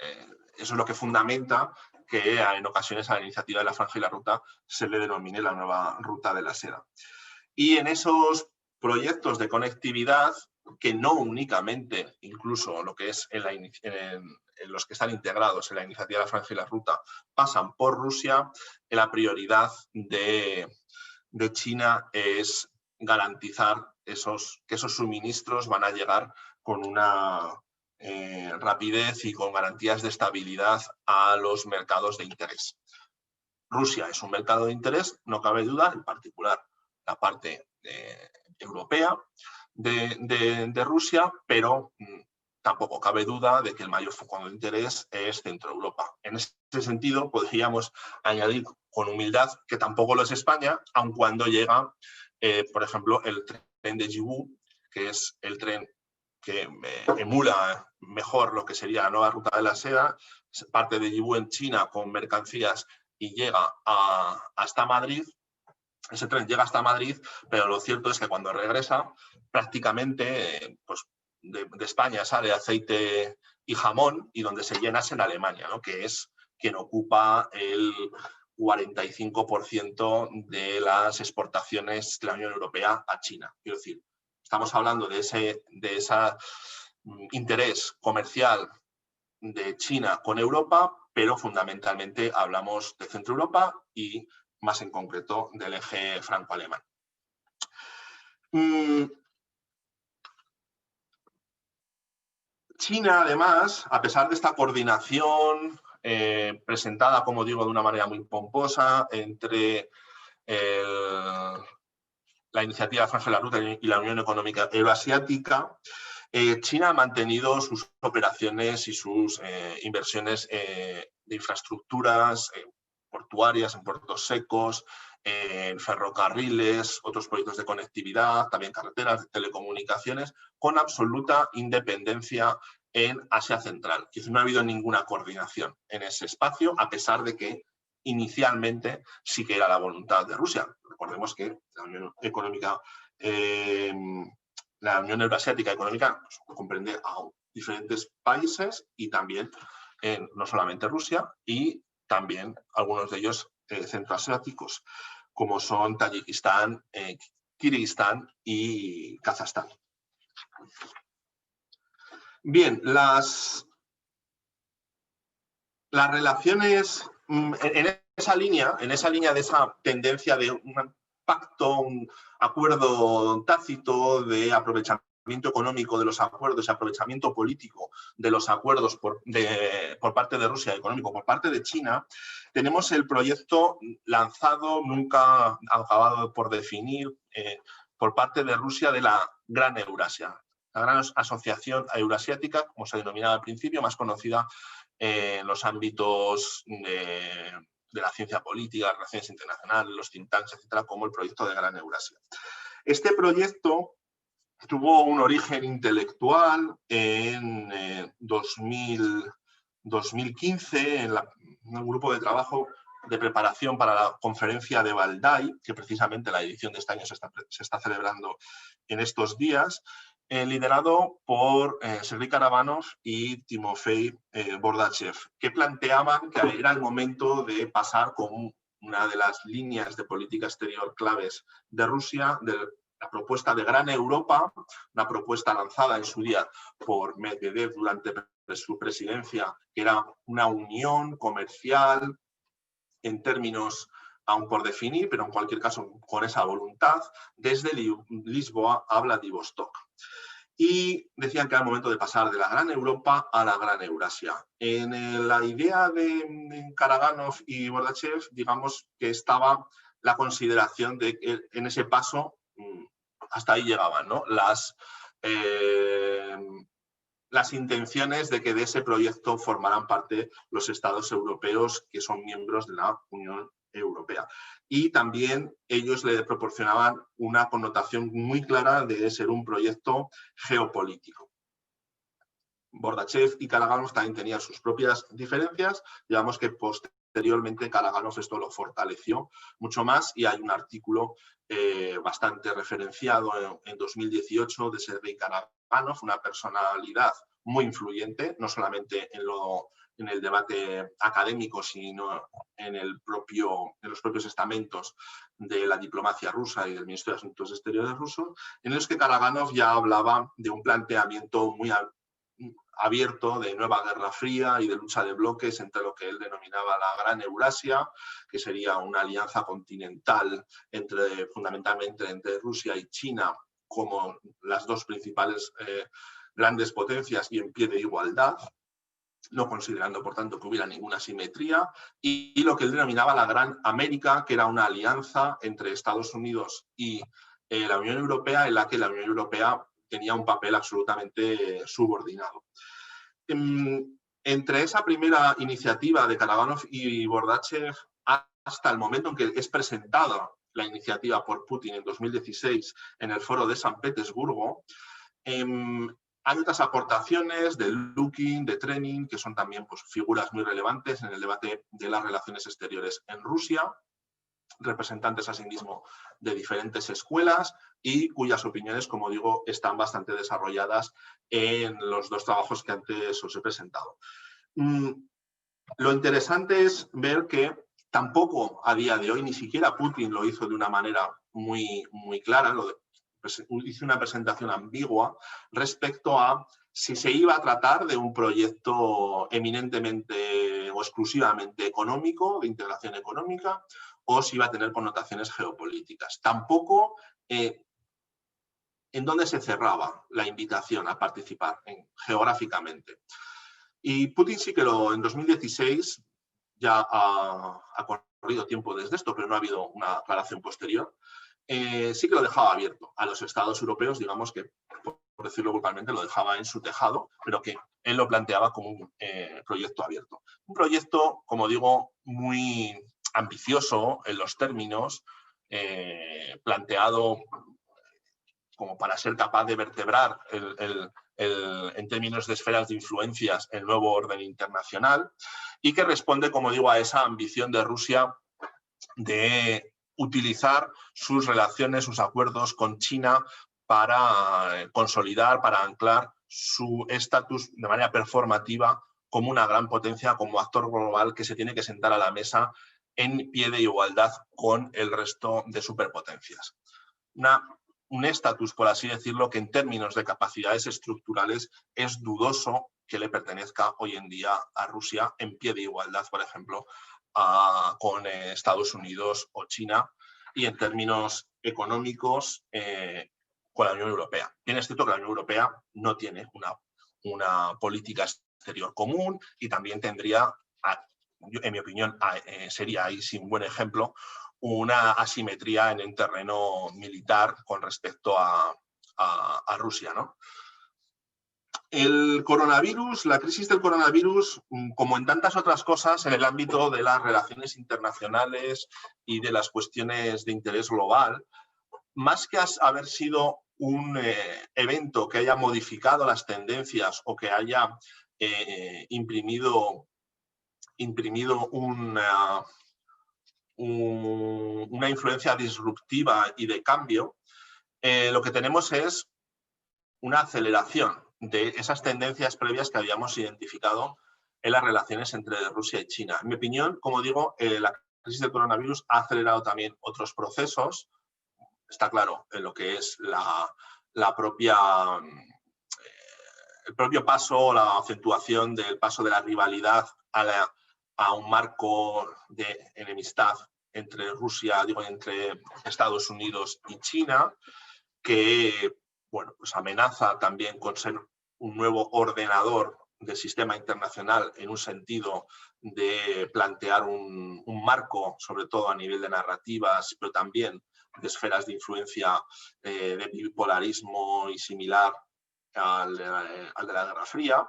Speaker 2: es lo que fundamenta que en ocasiones a la iniciativa de la Franja y la Ruta se le denomine la nueva Ruta de la Seda. Y en esos proyectos de conectividad, que no únicamente, incluso lo que es en los que están integrados en la iniciativa de la Franja y la Ruta, pasan por Rusia, la prioridad de China es garantizar que esos suministros van a llegar con una rapidez y con garantías de estabilidad a los mercados de interés. Rusia es un mercado de interés, no cabe duda, en particular la parte europea de Rusia, pero tampoco cabe duda de que el mayor foco de interés es Centro Europa. En ese sentido, podríamos añadir con humildad que tampoco lo es España, aun cuando llega, por ejemplo, el tren de Yiwu, que es el tren que emula mejor lo que sería la nueva Ruta de la Seda, parte de Yiwu en China con mercancías y llega hasta Madrid. Ese tren llega hasta Madrid, pero lo cierto es que cuando regresa, prácticamente pues, de España sale aceite y jamón, y donde se llena es en Alemania, ¿no? Que es quien ocupa el 45% de las exportaciones de la Unión Europea a China. Quiero decir, estamos hablando de ese interés comercial de China con Europa, pero fundamentalmente hablamos de Centro Europa y más en concreto del eje franco-alemán. China, además, a pesar de esta coordinación presentada, como digo, de una manera muy pomposa entre la iniciativa Franja de la Ruta y la Unión Económica Euroasiática, China ha mantenido sus operaciones y sus inversiones de infraestructuras portuarias, en puertos secos, en ferrocarriles, otros proyectos de conectividad, también carreteras, telecomunicaciones, con absoluta independencia en Asia Central. Es decir, no ha habido ninguna coordinación en ese espacio, a pesar de que inicialmente sí que era la voluntad de Rusia. Recordemos que la Unión Económica, la Unión Euroasiática Económica pues, comprende a diferentes países y también no solamente Rusia, y también algunos de ellos centroasiáticos, como son Tayikistán, Kirguistán y Kazajstán. Bien, las relaciones en esa línea de esa tendencia de un pacto, un acuerdo tácito de aprovechamiento económico de los acuerdos y aprovechamiento político de los acuerdos por parte de Rusia, económico por parte de China, tenemos el proyecto lanzado, nunca acabado por definir, por parte de Rusia de la Gran Eurasia, la Gran Asociación Eurasiática, como se denominaba al principio, más conocida en los ámbitos de la ciencia política, relaciones internacionales, los think tanks, etcétera, como el proyecto de Gran Eurasia. Este proyecto tuvo un origen intelectual en 2015 en un grupo de trabajo de preparación para la conferencia de Valdai, que precisamente la edición de este año se está celebrando en estos días, liderado por Sergei Karavanov y Timofey Bordachev, que planteaban que era el momento de pasar con una de las líneas de política exterior claves de Rusia, de la propuesta de Gran Europa, una propuesta lanzada en su día por Medvedev durante su presidencia, que era una unión comercial en términos aún por definir, pero en cualquier caso con esa voluntad, desde Lisboa a Vladivostok. Y decían que era el momento de pasar de la Gran Europa a la Gran Eurasia. En la idea de Karaganov y Bordachev, digamos que estaba la consideración de que en ese paso hasta ahí llegaban, ¿no? Las intenciones de que de ese proyecto formaran parte los estados europeos que son miembros de la Unión Europea. Y también ellos le proporcionaban una connotación muy clara de ser un proyecto geopolítico. Bordachev y Karaganov también tenían sus propias diferencias, digamos que posteriormente Karaganov esto lo fortaleció mucho más y hay un artículo bastante referenciado en 2018 de Sergei Karaganov, una personalidad muy influyente, no solamente en el debate académico, sino en los propios estamentos de la diplomacia rusa y del Ministerio de Asuntos Exteriores ruso, en los que Karaganov ya hablaba de un planteamiento muy abierto de nueva Guerra Fría y de lucha de bloques entre lo que él denominaba la Gran Eurasia, que sería una alianza continental fundamentalmente entre Rusia y China como las dos principales grandes potencias y en pie de igualdad, no considerando, por tanto, que hubiera ninguna asimetría, y lo que él denominaba la Gran América, que era una alianza entre Estados Unidos y la Unión Europea, en la que la Unión Europea tenía un papel absolutamente subordinado. Entre esa primera iniciativa de Karaganov y Bordachev hasta el momento en que es presentada la iniciativa por Putin en 2016 en el foro de San Petersburgo, hay otras aportaciones de Lukin, de Trenin, que son también pues, figuras muy relevantes en el debate de las relaciones exteriores en Rusia, representantes asimismo de diferentes escuelas y cuyas opiniones, como digo, están bastante desarrolladas en los dos trabajos que antes os he presentado. Lo interesante es ver que tampoco a día de hoy, ni siquiera Putin lo hizo de una manera muy clara, hizo una presentación ambigua respecto a si se iba a tratar de un proyecto eminentemente o exclusivamente económico, de integración económica, o si iba a tener connotaciones geopolíticas. Tampoco en dónde se cerraba la invitación a participar geográficamente. Y Putin sí que en 2016, ya ha corrido tiempo desde esto, pero no ha habido una aclaración posterior, sí que lo dejaba abierto a los estados europeos, digamos que, por decirlo vulgarmente, lo dejaba en su tejado, pero que él lo planteaba como un proyecto abierto. Un proyecto, como digo, muy ambicioso en los términos, planteado como para ser capaz de vertebrar en términos de esferas de influencias el nuevo orden internacional y que responde, como digo, a esa ambición de Rusia de utilizar sus relaciones, sus acuerdos con China para consolidar, para anclar su estatus de manera performativa como una gran potencia, como actor global que se tiene que sentar a la mesa en pie de igualdad con el resto de superpotencias. Un estatus, por así decirlo, que en términos de capacidades estructurales es dudoso que le pertenezca hoy en día a Rusia en pie de igualdad, por ejemplo, con Estados Unidos o China, y en términos económicos con la Unión Europea. Bien, es cierto que la Unión Europea no tiene una política exterior común y también tendría, en mi opinión, sería ahí sí un buen ejemplo, una asimetría en el terreno militar con respecto a Rusia, ¿no? El coronavirus, la crisis del coronavirus, como en tantas otras cosas en el ámbito de las relaciones internacionales y de las cuestiones de interés global, más que haber sido un evento que haya modificado las tendencias o que haya imprimido una influencia disruptiva y de cambio, lo que tenemos es una aceleración de esas tendencias previas que habíamos identificado en las relaciones entre Rusia y China. En mi opinión, como digo, la crisis del coronavirus ha acelerado también otros procesos. Está claro, en lo que es el propio paso, la acentuación del paso de la rivalidad a un marco de enemistad entre Rusia, entre Estados Unidos y China, que bueno, pues amenaza también con ser un nuevo ordenador del sistema internacional en un sentido de plantear un marco, sobre todo a nivel de narrativas, pero también de esferas de influencia de bipolarismo y similar al de la Guerra Fría.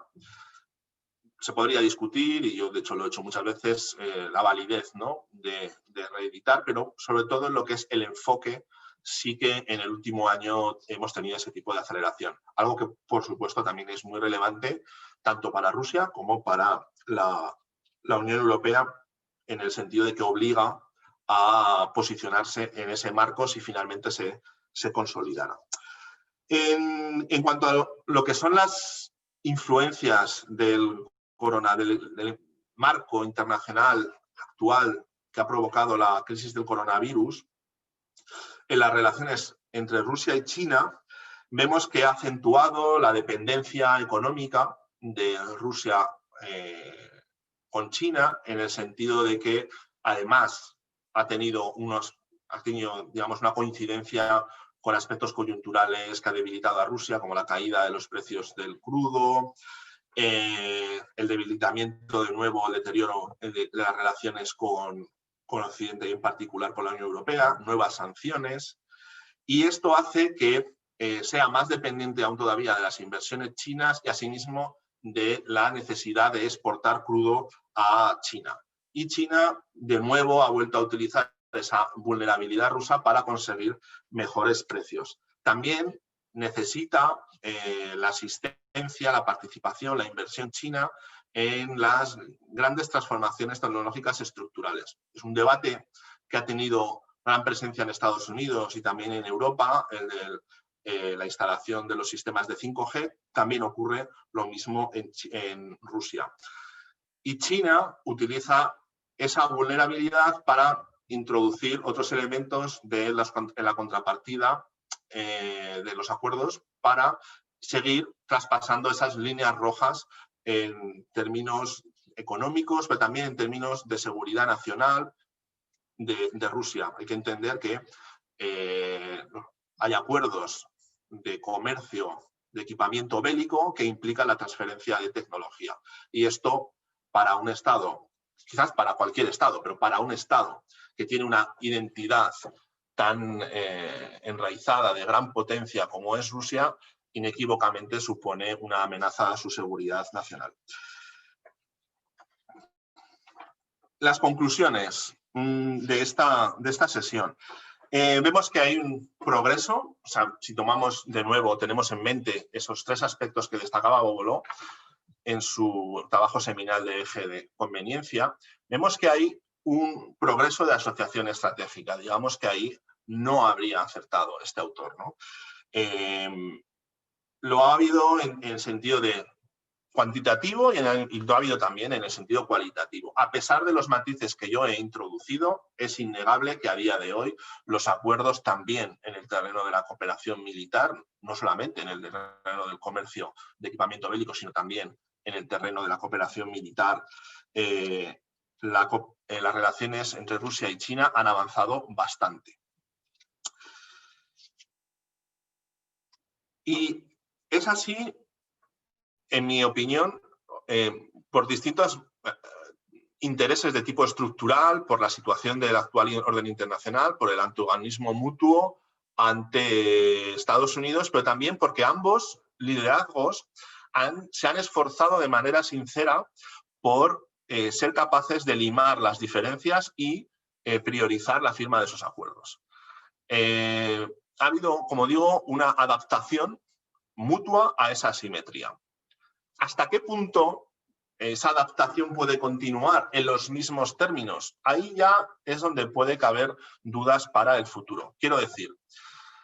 Speaker 2: Se podría discutir, y yo de hecho lo he hecho muchas veces, la validez, ¿no?, de reeditar, pero sobre todo en lo que es el enfoque, sí que en el último año hemos tenido ese tipo de aceleración. Algo que, por supuesto, también es muy relevante tanto para Rusia como para la Unión Europea, en el sentido de que obliga a posicionarse en ese marco si finalmente se consolidara. En cuanto a lo que son las influencias del marco internacional actual que ha provocado la crisis del coronavirus, en las relaciones entre Rusia y China, vemos que ha acentuado la dependencia económica de Rusia con China, en el sentido de que además ha tenido, digamos, una coincidencia con aspectos coyunturales que ha debilitado a Rusia, como la caída de los precios del crudo, el debilitamiento de nuevo, el deterioro de las relaciones con Occidente y en particular con la Unión Europea, nuevas sanciones, y esto hace que sea más dependiente aún todavía de las inversiones chinas y asimismo de la necesidad de exportar crudo a China. Y China de nuevo ha vuelto a utilizar esa vulnerabilidad rusa para conseguir mejores precios. También necesita la asistencia, la participación, la inversión china en las grandes transformaciones tecnológicas estructurales. Es un debate que ha tenido gran presencia en Estados Unidos y también en Europa, el de la instalación de los sistemas de 5G. También ocurre lo mismo en Rusia. Y China utiliza esa vulnerabilidad para introducir otros elementos en la contrapartida de los acuerdos para seguir traspasando esas líneas rojas en términos económicos, pero también en términos de seguridad nacional de Rusia. Hay que entender que hay acuerdos de comercio de equipamiento bélico que implican la transferencia de tecnología. Y esto para un Estado, quizás para cualquier Estado, pero para un Estado que tiene una identidad tan enraizada de gran potencia como es Rusia, inequívocamente supone una amenaza a su seguridad nacional. Las conclusiones de esta sesión. Vemos que hay un progreso, o sea, si tomamos de nuevo, tenemos en mente esos tres aspectos que destacaba Bogoló en su trabajo seminal de eje de conveniencia, vemos que hay un progreso de asociación estratégica. Digamos que ahí no habría acertado este autor, ¿no? Lo ha habido en el sentido de cuantitativo y lo ha habido también en el sentido cualitativo. A pesar de los matices que yo he introducido, es innegable que a día de hoy los acuerdos también en el terreno de la cooperación militar, no solamente en el terreno del comercio de equipamiento bélico, sino también en el terreno de la cooperación militar, las relaciones entre Rusia y China han avanzado bastante. Y es así, en mi opinión, por distintos intereses de tipo estructural, por la situación del actual orden internacional, por el antagonismo mutuo ante Estados Unidos, pero también porque ambos liderazgos se han esforzado de manera sincera por ser capaces de limar las diferencias y priorizar la firma de esos acuerdos. Ha habido, como digo, una adaptación mutua a esa asimetría. ¿Hasta qué punto esa adaptación puede continuar en los mismos términos? Ahí ya es donde puede caber dudas para el futuro. Quiero decir,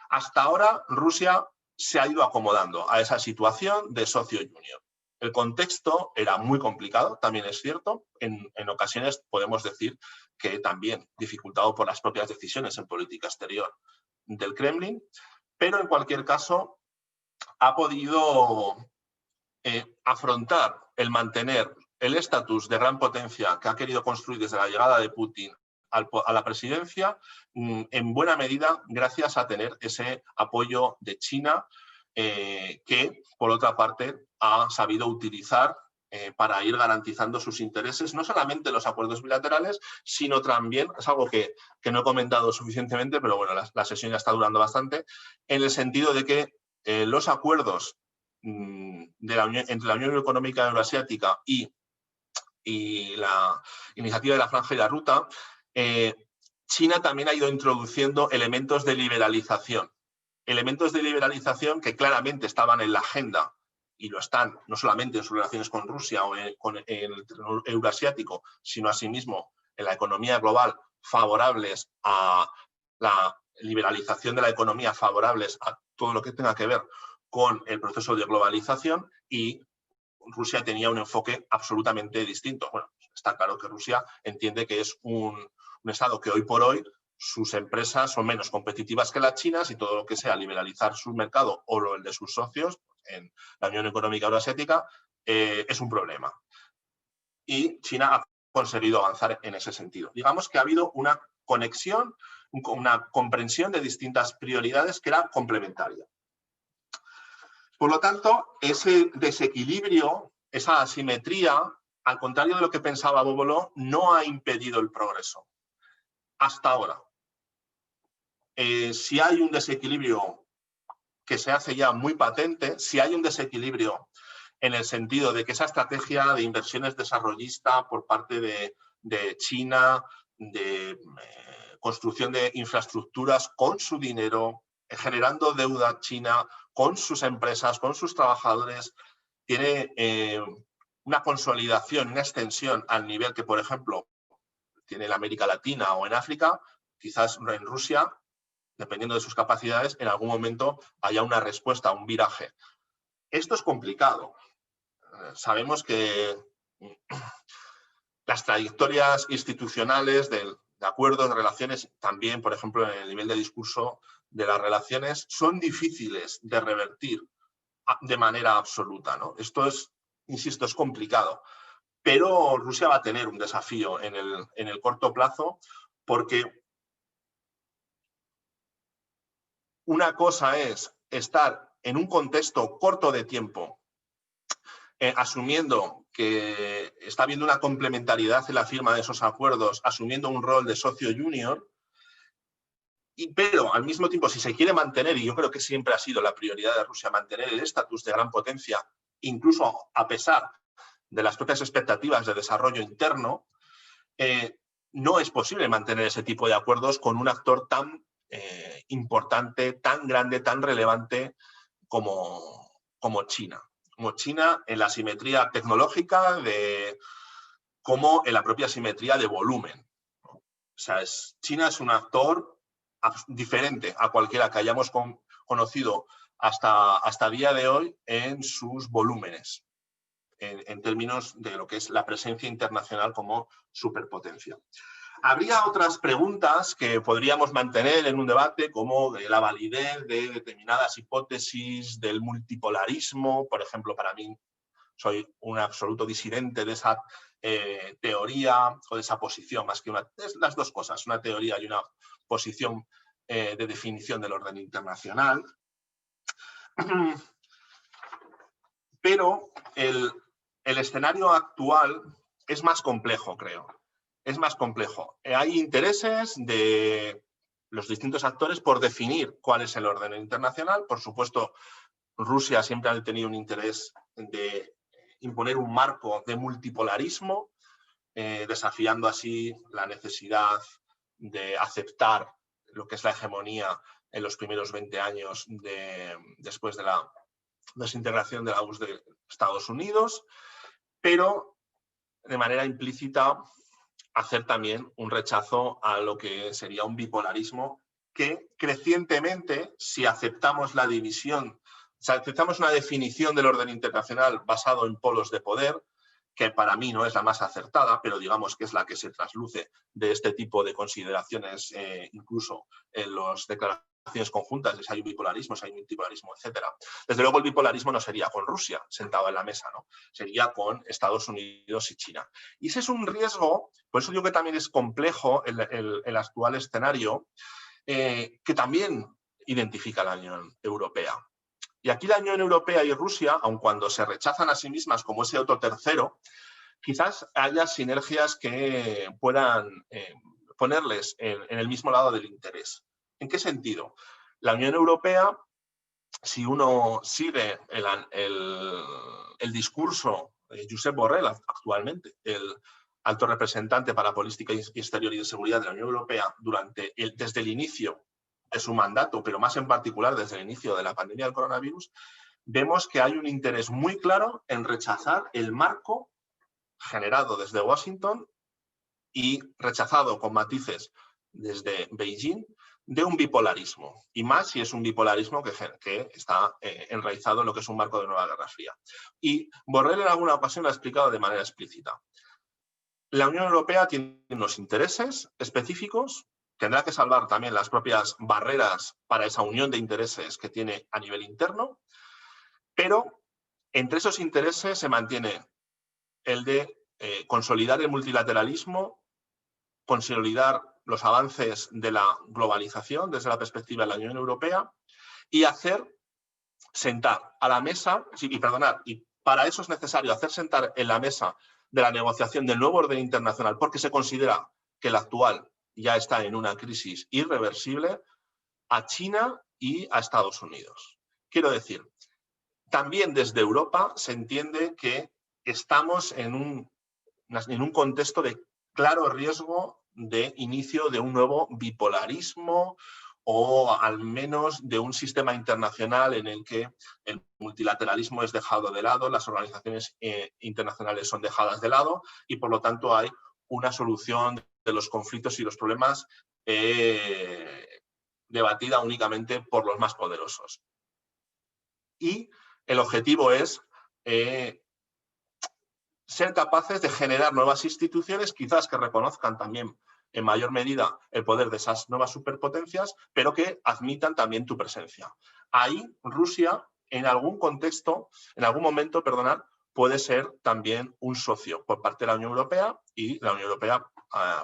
Speaker 2: hasta ahora Rusia se ha ido acomodando a esa situación de socio junior. El contexto era muy complicado, también es cierto. En ocasiones podemos decir que también dificultado por las propias decisiones en política exterior del Kremlin, pero en cualquier caso ha podido afrontar el mantener el estatus de gran potencia que ha querido construir desde la llegada de Putin a la presidencia, en buena medida gracias a tener ese apoyo de China, que por otra parte ha sabido utilizar para ir garantizando sus intereses, no solamente en los acuerdos bilaterales, sino también, es algo que no he comentado suficientemente, pero bueno, la sesión ya está durando bastante, en el sentido de que los acuerdos entre la Unión Económica Euroasiática y la iniciativa de la Franja y la Ruta, China también ha ido introduciendo elementos de liberalización. Elementos de liberalización que claramente estaban en la agenda y lo están no solamente en sus relaciones con Rusia o con el euroasiático, sino asimismo en la economía global, favorables a la liberalización de la economía, favorables a todo lo que tenga que ver con el proceso de globalización, y Rusia tenía un enfoque absolutamente distinto. Bueno, está claro que Rusia entiende que es un Estado que hoy por hoy sus empresas son menos competitivas que las chinas y todo lo que sea liberalizar su mercado o el de sus socios en la Unión Económica Euroasiática es un problema. Y China ha conseguido avanzar en ese sentido. Digamos que ha habido una conexión, una comprensión de distintas prioridades que era complementaria. Por lo tanto, ese desequilibrio, esa asimetría, al contrario de lo que pensaba Bóbolo, no ha impedido el progreso. Hasta ahora. Si hay un desequilibrio que se hace ya muy patente, si hay un desequilibrio en el sentido de que esa estrategia de inversiones desarrollista por parte de China, de construcción de infraestructuras con su dinero, generando deuda china con sus empresas, con sus trabajadores, tiene una consolidación, una extensión al nivel que, por ejemplo, tiene en América Latina o en África, quizás en Rusia, dependiendo de sus capacidades, en algún momento haya una respuesta, un viraje. Esto es complicado. Sabemos que las trayectorias institucionales de acuerdos, de relaciones, también, por ejemplo, en el nivel de discurso de las relaciones, son difíciles de revertir de manera absoluta, ¿no? Esto es, insisto, es complicado. Pero Rusia va a tener un desafío en el corto plazo, porque una cosa es estar en un contexto corto de tiempo, asumiendo que está habiendo una complementariedad en la firma de esos acuerdos, asumiendo un rol de socio junior, pero al mismo tiempo, si se quiere mantener, y yo creo que siempre ha sido la prioridad de Rusia, mantener el estatus de gran potencia, incluso a pesar de las propias expectativas de desarrollo interno, no es posible mantener ese tipo de acuerdos con un actor tan importante, tan grande, tan relevante como China. Como China en la simetría tecnológica como en la propia simetría de volumen. O sea, China es un actor diferente a cualquiera que hayamos conocido hasta día de hoy en sus volúmenes, en términos de lo que es la presencia internacional como superpotencia. Habría otras preguntas que podríamos mantener en un debate, como de la validez de determinadas hipótesis del multipolarismo. Por ejemplo, para mí, soy un absoluto disidente de esa teoría o de esa posición, más que es las dos cosas, una teoría y una posición de definición del orden internacional. Pero el escenario actual es más complejo, creo. Es más complejo. Hay intereses de los distintos actores por definir cuál es el orden internacional. Por supuesto, Rusia siempre ha tenido un interés de imponer un marco de multipolarismo, desafiando así la necesidad de aceptar lo que es la hegemonía en los primeros 20 años después de la desintegración de la URSS de Estados Unidos, pero de manera implícita hacer también un rechazo a lo que sería un bipolarismo que crecientemente, si aceptamos la división Si aceptamos una definición del orden internacional basado en polos de poder, que para mí no es la más acertada, pero digamos que es la que se trasluce de este tipo de consideraciones, incluso en las declaraciones conjuntas, de si hay un bipolarismo, si hay un multipolarismo, etc. Desde luego el bipolarismo no sería con Rusia sentado en la mesa, ¿no? Sería con Estados Unidos y China. Y ese es un riesgo, por eso digo que también es complejo el actual escenario, que también identifica la Unión Europea. Y aquí la Unión Europea y Rusia, aun cuando se rechazan a sí mismas como ese otro tercero, quizás haya sinergias que puedan ponerles en el mismo lado del interés. ¿En qué sentido? La Unión Europea, si uno sigue el discurso de Josep Borrell actualmente, el alto representante para política exterior y de seguridad de la Unión Europea desde el inicio de su mandato, pero más en particular desde el inicio de la pandemia del coronavirus, vemos que hay un interés muy claro en rechazar el marco generado desde Washington y rechazado con matices desde Beijing de un bipolarismo, y más si es un bipolarismo que está enraizado en lo que es un marco de nueva Guerra Fría. Y Borrell en alguna ocasión lo ha explicado de manera explícita. La Unión Europea tiene unos intereses específicos, tendrá que salvar también las propias barreras para esa unión de intereses que tiene a nivel interno, pero entre esos intereses se mantiene el de consolidar el multilateralismo, consolidar los avances de la globalización desde la perspectiva de la Unión Europea y hacer sentar a la mesa, y para eso es necesario hacer sentar en la mesa de la negociación del nuevo orden internacional, porque se considera que el actual ya está en una crisis irreversible, a China y a Estados Unidos. Quiero decir, también desde Europa se entiende que estamos en un contexto de claro riesgo de inicio de un nuevo bipolarismo o al menos de un sistema internacional en el que el multilateralismo es dejado de lado, las organizaciones internacionales son dejadas de lado y por lo tanto hay una solución de los conflictos y los problemas debatida únicamente por los más poderosos. Y el objetivo es ser capaces de generar nuevas instituciones, quizás que reconozcan también en mayor medida el poder de esas nuevas superpotencias, pero que admitan también tu presencia. Ahí Rusia, en algún contexto, en algún momento, puede ser también un socio por parte de la Unión Europea y la Unión Europea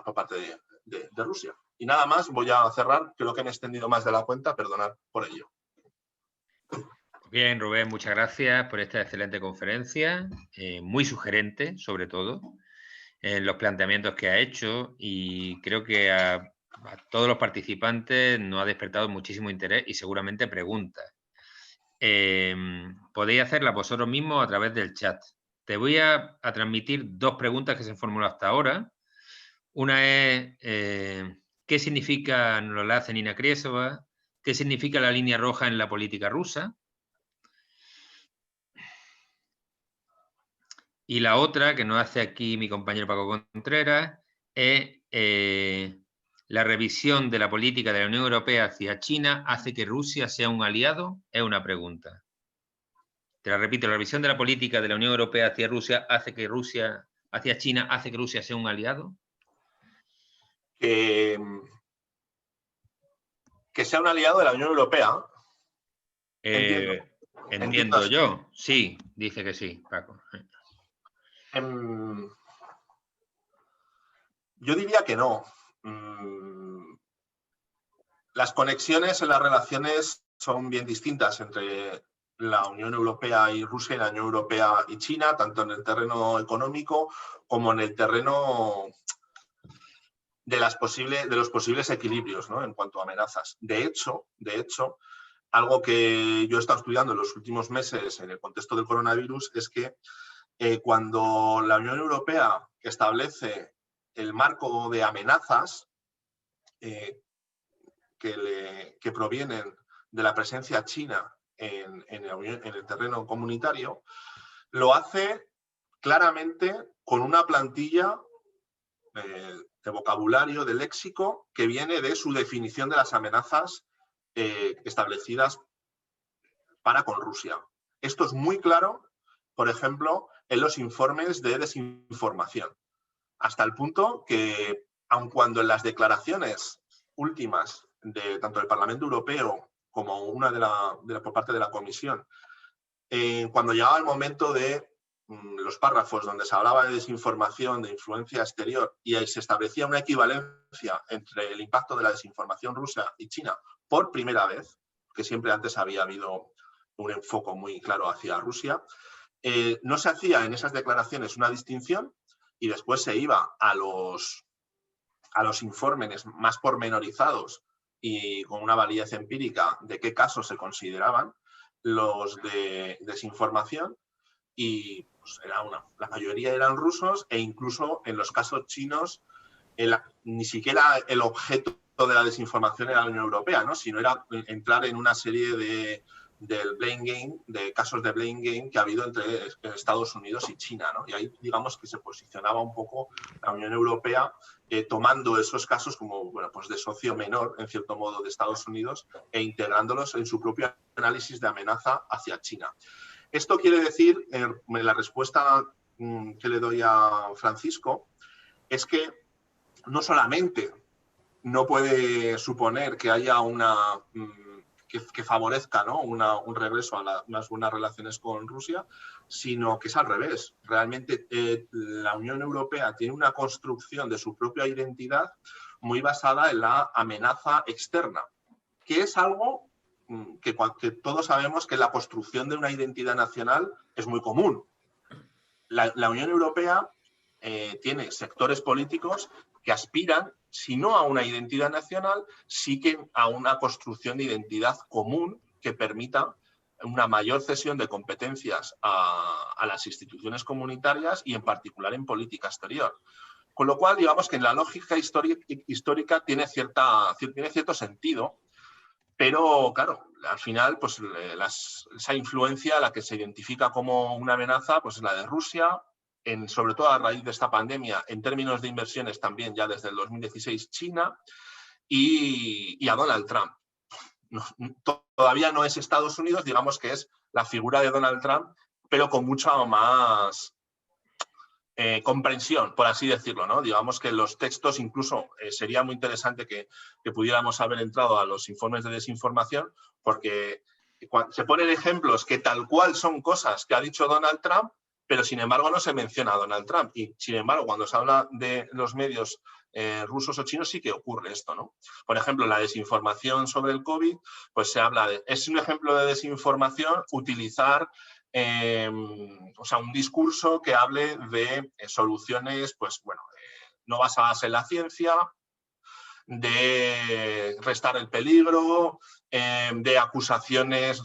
Speaker 2: por parte de Rusia. Y nada más, voy a cerrar, creo que me he extendido más de la cuenta, perdonad por ello.
Speaker 1: Bien, Rubén, muchas gracias por esta excelente conferencia, muy sugerente, sobre todo, en los planteamientos que ha hecho, y creo que a todos los participantes nos ha despertado muchísimo interés y seguramente preguntas. Podéis hacerlas vosotros mismos a través del chat. Te voy a transmitir dos preguntas que se han formulado hasta ahora. Una es, ¿qué significa, nos la hace Nina Kriesova, qué significa la línea roja en la política rusa? Y la otra, que nos hace aquí mi compañero Paco Contreras, es la revisión de la política de la Unión Europea hacia China hace que Rusia sea un aliado, es una pregunta. Te la repito, la revisión de la política de la Unión Europea hacia Rusia hace que hacia China hace que Rusia sea un aliado.
Speaker 2: Que sea un aliado de la Unión Europea.
Speaker 1: Entiendo yo. Sí, dice que sí, Paco.
Speaker 2: Yo diría que no. Las conexiones en las relaciones son bien distintas entre la Unión Europea y Rusia y la Unión Europea y China, tanto en el terreno económico como en el terreno de los posibles equilibrios, ¿no? En cuanto a amenazas. De hecho, algo que yo he estado estudiando en los últimos meses en el contexto del coronavirus es que cuando la Unión Europea establece el marco de amenazas que provienen de la presencia china en el terreno comunitario, lo hace claramente con una plantilla de vocabulario, de léxico, que viene de su definición de las amenazas establecidas para con Rusia. Esto es muy claro, por ejemplo, en los informes de desinformación, hasta el punto que, aun cuando en las declaraciones últimas de tanto del Parlamento Europeo como una por parte de la Comisión, cuando llegaba el momento de los párrafos donde se hablaba de desinformación, de influencia exterior, y ahí se establecía una equivalencia entre el impacto de la desinformación rusa y China por primera vez, que siempre antes había habido un enfoque muy claro hacia Rusia, no se hacía en esas declaraciones una distinción y después se iba a los informes más pormenorizados y con una validez empírica de qué casos se consideraban los de desinformación, y pues, la mayoría eran rusos, e incluso en los casos chinos ni siquiera el objeto de la desinformación era la Unión Europea, ¿no? Sino era entrar en una serie del blame game, de casos de blame game que ha habido entre Estados Unidos y China, ¿no? Y ahí digamos que se posicionaba un poco la Unión Europea tomando esos casos como, bueno, pues de socio menor, en cierto modo, de Estados Unidos, e integrándolos en su propio análisis de amenaza hacia China. Esto quiere decir, la respuesta que le doy a Francisco, es que no solamente no puede suponer que haya que favorezca, ¿no?, un regreso a unas buenas relaciones con Rusia, sino que es al revés. Realmente la Unión Europea tiene una construcción de su propia identidad muy basada en la amenaza externa, que es algo que todos sabemos que la construcción de una identidad nacional es muy común. La Unión Europea tiene sectores políticos que aspiran, si no a una identidad nacional, sí que a una construcción de identidad común que permita una mayor cesión de competencias a las instituciones comunitarias y en particular en política exterior. Con lo cual, digamos que en la lógica histórica tiene cierto sentido, pero claro, al final pues, esa influencia, la que se identifica como una amenaza, pues es la de Rusia, sobre todo a raíz de esta pandemia, en términos de inversiones también ya desde el 2016 China, y a Donald Trump. Todavía no es Estados Unidos, digamos que es la figura de Donald Trump, pero con mucha más comprensión, por así decirlo, ¿no? Digamos que los textos, incluso sería muy interesante que pudiéramos haber entrado a los informes de desinformación, porque se ponen ejemplos que tal cual son cosas que ha dicho Donald Trump, pero sin embargo no se menciona a Donald Trump. Y sin embargo, cuando se habla de los medios rusos o chinos sí que ocurre esto, ¿no? Por ejemplo, la desinformación sobre el COVID, pues se habla es un ejemplo de desinformación utilizar un discurso que hable de soluciones, pues bueno, no basadas en la ciencia, de restar el peligro, de acusaciones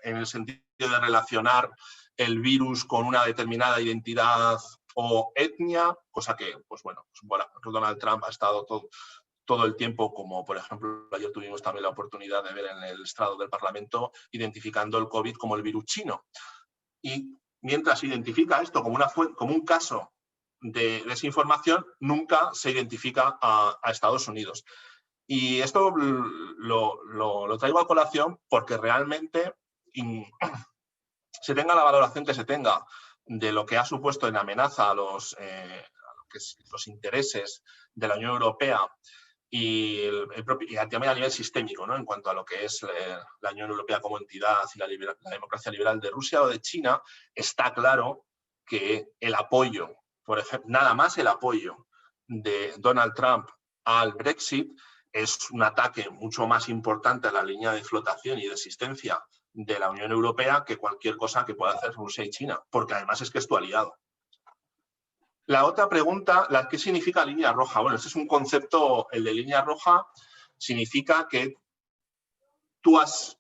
Speaker 2: en el sentido de relacionar el virus con una determinada identidad o etnia, cosa que, pues bueno, Donald Trump ha estado todo el tiempo, como por ejemplo ayer tuvimos también la oportunidad de ver en el estrado del Parlamento, identificando el COVID como el virus chino. Y mientras se identifica esto como un caso de desinformación, nunca se identifica a Estados Unidos. Y esto lo traigo a colación porque realmente se tenga la valoración que se tenga de lo que ha supuesto en amenaza a los intereses de la Unión Europea y también a nivel sistémico, ¿no?, en cuanto a lo que es la Unión Europea como entidad y la democracia liberal de Rusia o de China, está claro que el apoyo, por ejemplo, nada más el apoyo de Donald Trump al Brexit es un ataque mucho más importante a la línea de flotación y de existencia de la Unión Europea que cualquier cosa que pueda hacer Rusia y China, porque además es que es tu aliado. La otra pregunta, ¿qué significa línea roja? Bueno, este es un concepto, el de línea roja, significa que tú has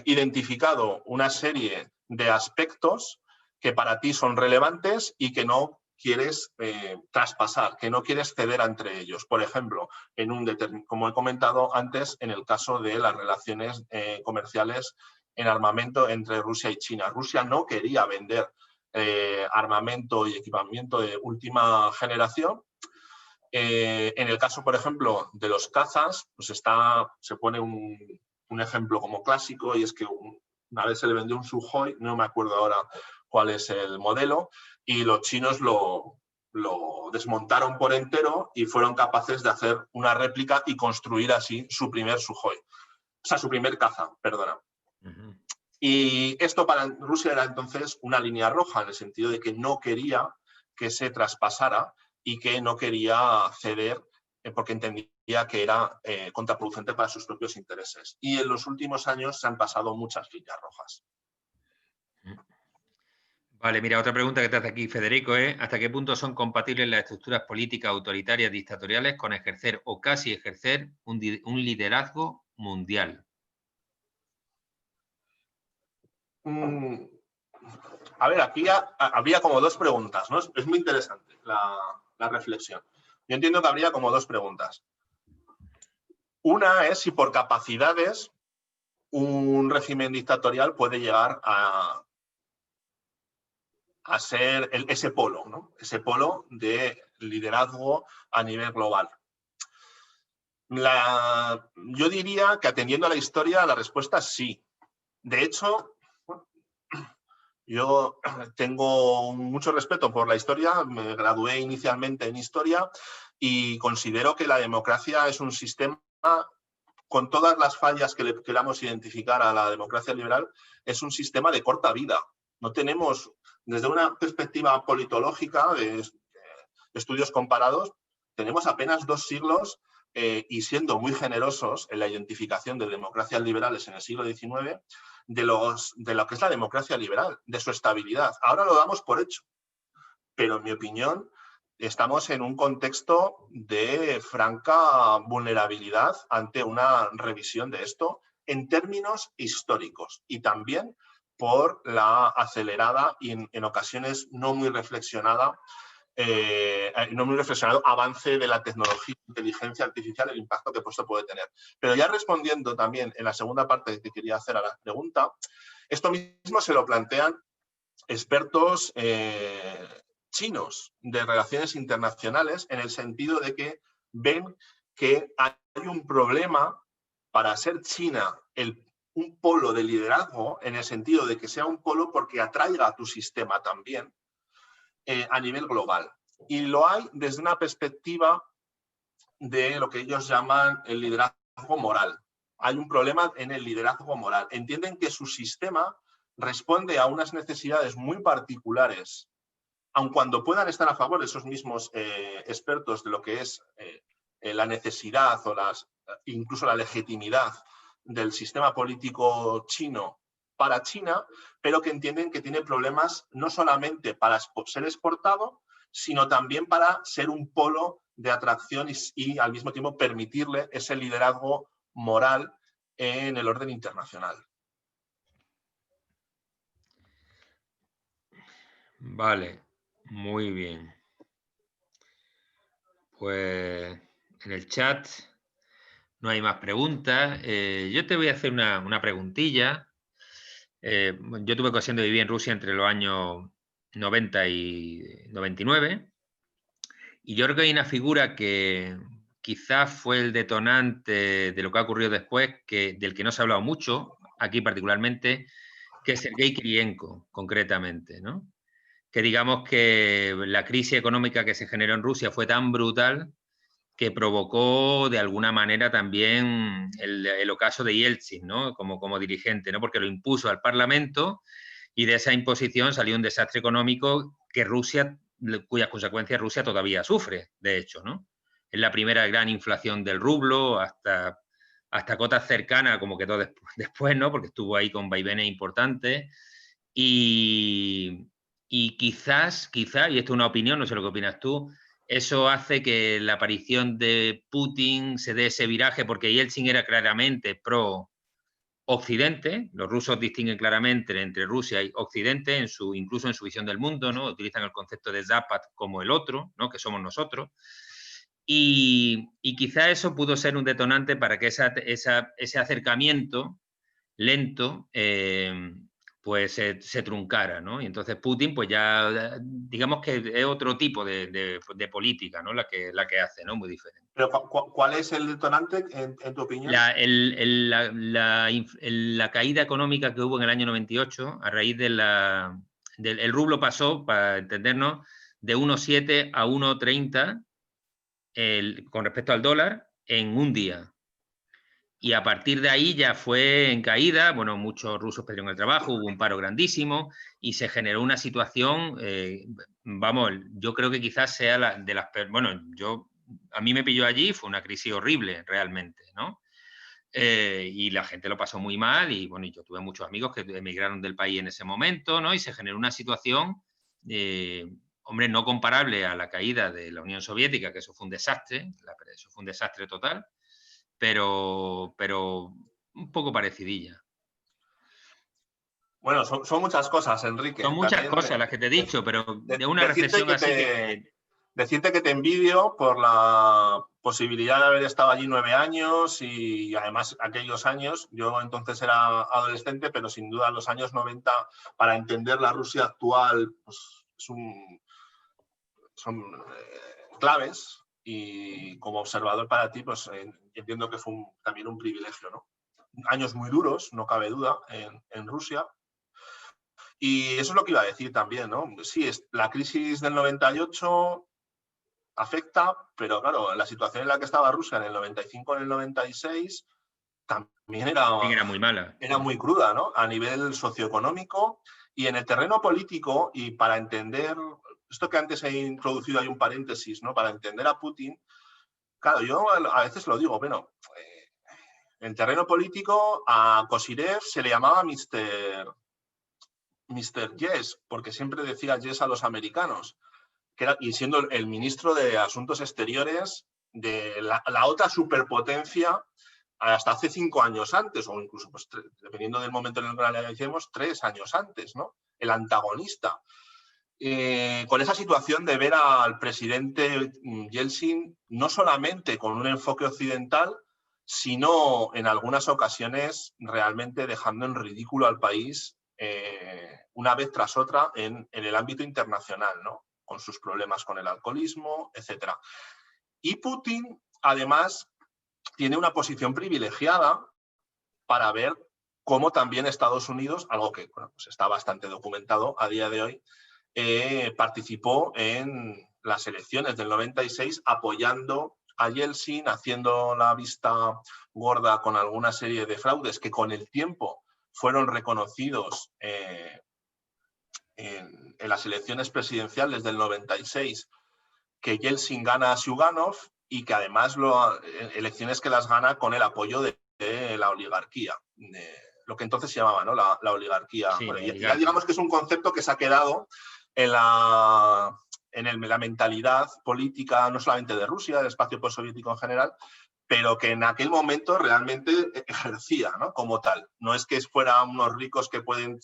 Speaker 2: identificado una serie de aspectos que para ti son relevantes y que no quieres traspasar, que no quieres ceder entre ellos. Por ejemplo, como he comentado antes, en el caso de las relaciones comerciales en armamento entre Rusia y China. Rusia no quería vender armamento y equipamiento de última generación. En el caso, por ejemplo, de los cazas, pues se pone un ejemplo como clásico, y es que una vez se le vendió un Sukhoi, no me acuerdo ahora cuál es el modelo, y los chinos lo desmontaron por entero y fueron capaces de hacer una réplica y construir así su primer Sukhoi. O sea, su primer caza, perdona. Y esto para Rusia era entonces una línea roja, en el sentido de que no quería que se traspasara y que no quería ceder porque entendía que era contraproducente para sus propios intereses. Y en los últimos años se han pasado muchas líneas rojas.
Speaker 1: Vale, mira, otra pregunta que te hace aquí Federico es ¿hasta qué punto son compatibles las estructuras políticas autoritarias dictatoriales con ejercer o casi ejercer un liderazgo mundial?
Speaker 2: A ver, aquí habría como dos preguntas, ¿no? Es muy interesante la reflexión. Yo entiendo que habría como dos preguntas. Una es si por capacidades un régimen dictatorial puede llegar a ser ese polo, ¿no? Ese polo de liderazgo a nivel global. Yo diría que atendiendo a la historia, la respuesta es sí. De hecho, yo tengo mucho respeto por la historia, me gradué inicialmente en historia y considero que la democracia es un sistema, con todas las fallas que le queramos identificar a la democracia liberal, es un sistema de corta vida. No tenemos, desde una perspectiva politológica de estudios comparados, tenemos apenas 2 siglos y siendo muy generosos en la identificación de democracias liberales en el siglo XIX, de lo que es la democracia liberal, de su estabilidad. Ahora lo damos por hecho, pero en mi opinión estamos en un contexto de franca vulnerabilidad ante una revisión de esto en términos históricos y también por la acelerada y en ocasiones no muy reflexionado avance de la tecnología e inteligencia artificial, el impacto que esto puede tener. Pero ya respondiendo también en la segunda parte que quería hacer a la pregunta, esto mismo se lo plantean expertos chinos de relaciones internacionales en el sentido de que ven que hay un problema para ser China un polo de liderazgo en el sentido de que sea un polo porque atraiga a tu sistema también a nivel global. Y lo hay desde una perspectiva de lo que ellos llaman el liderazgo moral. Hay un problema en el liderazgo moral. Entienden que su sistema responde a unas necesidades muy particulares, aun cuando puedan estar a favor esos mismos expertos de lo que es la necesidad o incluso la legitimidad del sistema político chino para China, pero que entienden que tiene problemas no solamente para ser exportado, sino también para ser un polo de atracción y al mismo tiempo permitirle ese liderazgo moral en el orden internacional.
Speaker 1: Vale, muy bien. Pues en el chat no hay más preguntas. Yo te voy a hacer una preguntilla. Yo tuve ocasión de vivir en Rusia entre los años 90 y 99. Y yo creo que hay una figura que quizás fue el detonante de lo que ha ocurrido después, del que no se ha hablado mucho, aquí particularmente, que es Sergei Kirienko, concretamente, ¿no? Que digamos que la crisis económica que se generó en Rusia fue tan brutal que provocó de alguna manera también el ocaso de Yeltsin, ¿no? Como dirigente, ¿no? Porque lo impuso al Parlamento y de esa imposición salió un desastre económico cuyas consecuencias Rusia todavía sufre, de hecho, ¿no? Es la primera gran inflación del rublo hasta cotas cercanas, como quedó después, ¿no? Porque estuvo ahí con vaivenes importantes. Y quizás, y esto es una opinión, no sé lo que opinas tú, eso hace que la aparición de Putin se dé ese viraje, porque Yeltsin era claramente pro-Occidente. Los rusos distinguen claramente entre Rusia y Occidente, incluso en su visión del mundo, ¿no? Utilizan el concepto de Zapad como el otro, ¿no? Que somos nosotros. Y quizá eso pudo ser un detonante para que ese acercamiento lento pues se truncara, ¿no? Y entonces Putin, pues ya, digamos que es otro tipo de política, ¿no? La que hace, ¿no? Muy diferente.
Speaker 2: Pero ¿cuál es el detonante, en tu opinión?
Speaker 1: La caída económica que hubo en el año 98, a raíz del el rublo pasó, para entendernos, de 1,7 a 1,30 con respecto al dólar en un día. Y a partir de ahí ya fue en caída, bueno, muchos rusos perdieron el trabajo, hubo un paro grandísimo y se generó una situación, vamos, yo creo que quizás sea bueno, a mí me pilló allí, fue una crisis horrible realmente, ¿no? Y la gente lo pasó muy mal y, bueno, yo tuve muchos amigos que emigraron del país en ese momento, ¿no? Y se generó una situación, hombre, no comparable a la caída de la Unión Soviética, que eso fue un desastre, eso fue un desastre total, pero un poco parecidilla.
Speaker 2: Bueno, son muchas cosas, Enrique.
Speaker 1: Son muchas cosas las que te he dicho, pero de una reflexión así que...
Speaker 2: Decirte que te envidio por la posibilidad de haber estado allí 9 años y además aquellos años, yo entonces era adolescente, pero sin duda en los años 90, para entender la Rusia actual, pues son claves, y como observador para ti, pues entiendo que fue también un privilegio, ¿no? Años muy duros, no cabe duda, en Rusia. Y eso es lo que iba a decir también, ¿no? Sí, la crisis del 98 afecta, pero claro, la situación en la que estaba Rusia en el 95, en el 96, también
Speaker 1: era muy mala.
Speaker 2: Era muy cruda, ¿no? A nivel socioeconómico y en el terreno político, y para entender esto que antes he introducido, hay un paréntesis, ¿no? Para entender a Putin, claro, yo a veces lo digo, bueno, en terreno político a Kozyrev se le llamaba Mr. Yes, porque siempre decía yes a los americanos, y siendo el ministro de Asuntos Exteriores de la otra superpotencia hasta hace 5 años antes, o incluso, pues, dependiendo del momento en el que la analicemos, 3 años antes, ¿no? El antagonista. Con esa situación de ver al presidente Yeltsin no solamente con un enfoque occidental, sino en algunas ocasiones realmente dejando en ridículo al país una vez tras otra en el ámbito internacional, ¿no? Con sus problemas con el alcoholismo, etc. Y Putin, además, tiene una posición privilegiada para ver cómo también Estados Unidos, algo que, bueno, pues está bastante documentado a día de hoy, participó en las elecciones del 96 apoyando a Yeltsin, haciendo la vista gorda con alguna serie de fraudes que con el tiempo fueron reconocidos en las elecciones presidenciales del 96, que Yeltsin gana a Ziugánov y que además elecciones que las gana con el apoyo de la oligarquía, lo que entonces se llamaba, ¿no? la oligarquía.
Speaker 1: Sí,
Speaker 2: bueno, ya digamos que es un concepto que se ha quedado en la mentalidad política, no solamente de Rusia, del espacio postsoviético en general, pero que en aquel momento realmente ejercía, ¿no? Como tal. No es que fueran unos ricos que pueden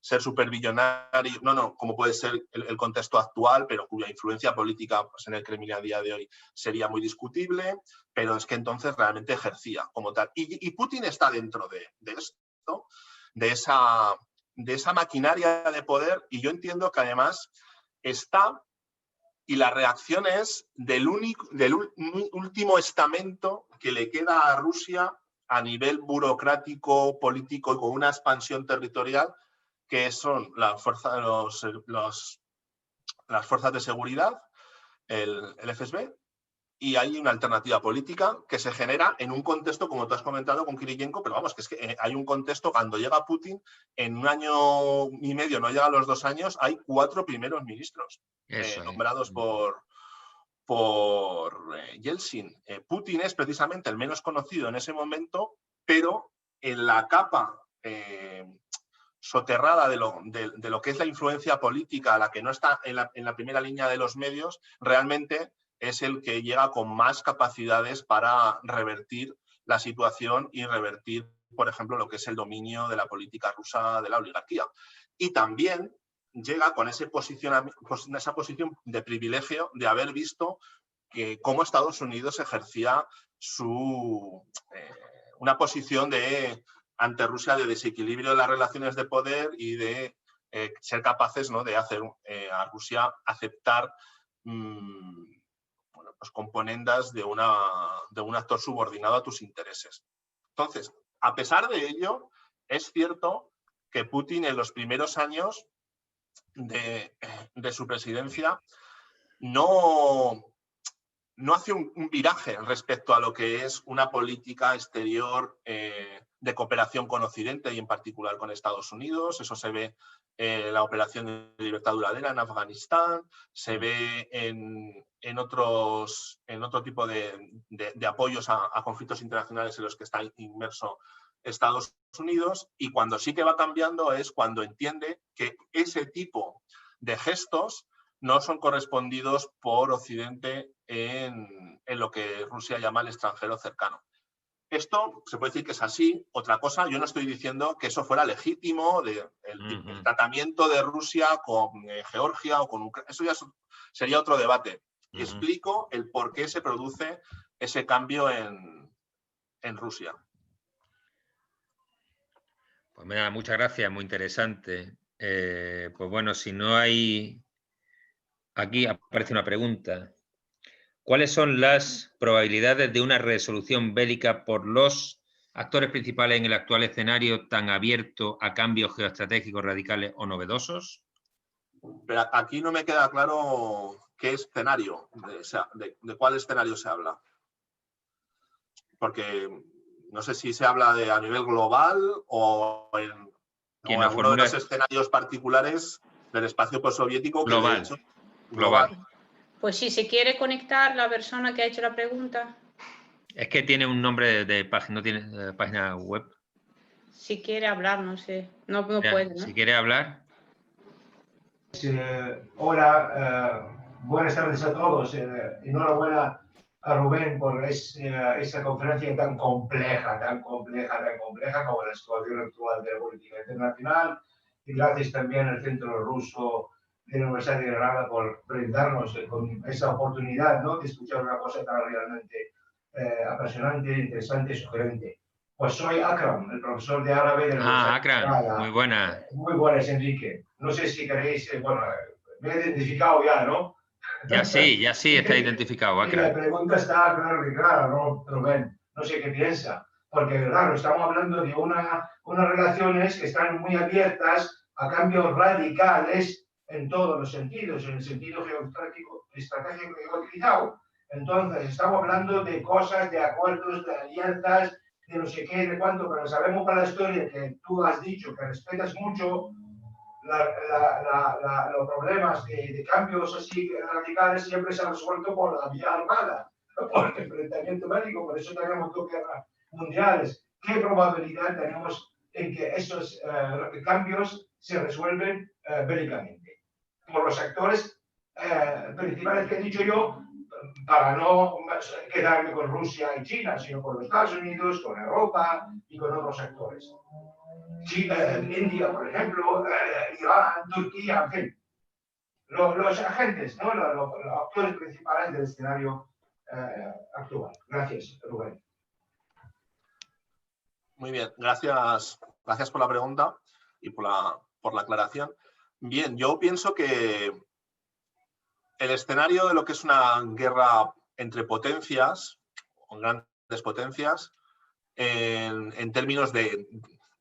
Speaker 2: ser superbillonarios, no, como puede ser el contexto actual, pero cuya influencia política, pues, en el Kremlin a día de hoy sería muy discutible, pero es que entonces realmente ejercía como tal. Y Putin está dentro de esto, de esa maquinaria de poder, y yo entiendo que además está... Y la reacción es del último estamento que le queda a Rusia a nivel burocrático, político y con una expansión territorial, que son las fuerzas de seguridad, el FSB, y hay una alternativa política que se genera en un contexto, como tú has comentado, con Kiriyenko, pero vamos, que es que hay un contexto, cuando llega Putin, en 1 año y medio, no llega a los 2 años, hay 4 primeros ministros nombrados por Yeltsin. Putin es precisamente el menos conocido en ese momento, pero en la capa soterrada de lo que es la influencia política, a la que no está en la primera línea de los medios, realmente es el que llega con más capacidades para revertir la situación y revertir, por ejemplo, lo que es el dominio de la política rusa de la oligarquía. Y también llega con esa posición de privilegio de haber visto cómo Estados Unidos ejercía una posición de ante Rusia de desequilibrio de las relaciones de poder y de ser capaces, ¿no?, de hacer a Rusia aceptar bueno, pues componendas de un actor subordinado a tus intereses. Entonces, a pesar de ello, es cierto que Putin en los primeros años de su presidencia no hace un viraje respecto a lo que es una política exterior de cooperación con Occidente y en particular con Estados Unidos. Eso se ve en la operación de libertad duradera en Afganistán, se ve en otro tipo de apoyos a conflictos internacionales en los que está inmerso Estados Unidos, y cuando sí que va cambiando es cuando entiende que ese tipo de gestos no son correspondidos por Occidente en lo que Rusia llama el extranjero cercano. Esto se puede decir que es así. Otra cosa, yo no estoy diciendo que eso fuera legítimo, el tratamiento de Rusia con Georgia o con Ucrania. Eso ya sería otro debate. Explico el por qué se produce ese cambio en Rusia.
Speaker 1: Pues nada, muchas gracias, muy interesante. Pues bueno, si no hay... Aquí aparece una pregunta. ¿Cuáles son las probabilidades de una resolución bélica por los actores principales en el actual escenario tan abierto a cambios geoestratégicos radicales o novedosos?
Speaker 2: Pero aquí no me queda claro qué escenario, de cuál escenario se habla. Porque no sé si se habla a nivel global o en alguno de los escenarios particulares del espacio postsoviético.
Speaker 1: Global.
Speaker 2: Que de hecho, global.
Speaker 3: Pues si se quiere conectar la persona que ha hecho la pregunta.
Speaker 1: Es que tiene un nombre de página, no tiene página web.
Speaker 3: Si quiere hablar, no sé. No puede, ¿no?
Speaker 1: Si quiere hablar.
Speaker 4: Hola, buenas tardes a todos. Enhorabuena a Rubén por esa conferencia tan compleja como la situación actual de la política internacional. Y gracias también al Centro Ruso de la Universidad de Granada por brindarnos con esa oportunidad, ¿no?, de escuchar una cosa tan realmente apasionante, interesante y sugerente. Pues soy Akram, el profesor de árabe de la Universidad
Speaker 1: Akram,
Speaker 4: de Granada.
Speaker 1: muy buena.
Speaker 4: Muy buenas, Enrique. No sé si queréis, bueno, me he identificado ya, ¿no?
Speaker 1: Ya sí está identificado, Akram.
Speaker 4: Y la pregunta está claro que clara, ¿no, Rubén? No sé qué piensa. Porque, claro, estamos hablando de unas relaciones que están muy abiertas a cambios radicales en todos los sentidos, en el sentido geoestratégico que he utilizado. Entonces, estamos hablando de cosas, de acuerdos, de alianzas, de no sé qué, de cuánto, pero sabemos para la historia que tú has dicho que respetas mucho los problemas de cambios así radicales siempre se han resuelto por la vía armada, por el enfrentamiento bélico. Por eso tenemos 2 guerras mundiales. ¿Qué probabilidad tenemos en que esos cambios se resuelven bélicamente? Por los actores principales que he dicho yo, para no quedarme con Rusia y China, sino con los Estados Unidos, con Europa y con otros actores. India, por ejemplo, Irán, Turquía, en fin. Los agentes, ¿no?, los actores principales del escenario actual. Gracias, Rubén.
Speaker 2: Muy bien, gracias por la pregunta y por la aclaración. Bien, yo pienso que el escenario de lo que es una guerra entre potencias, con grandes potencias, en términos de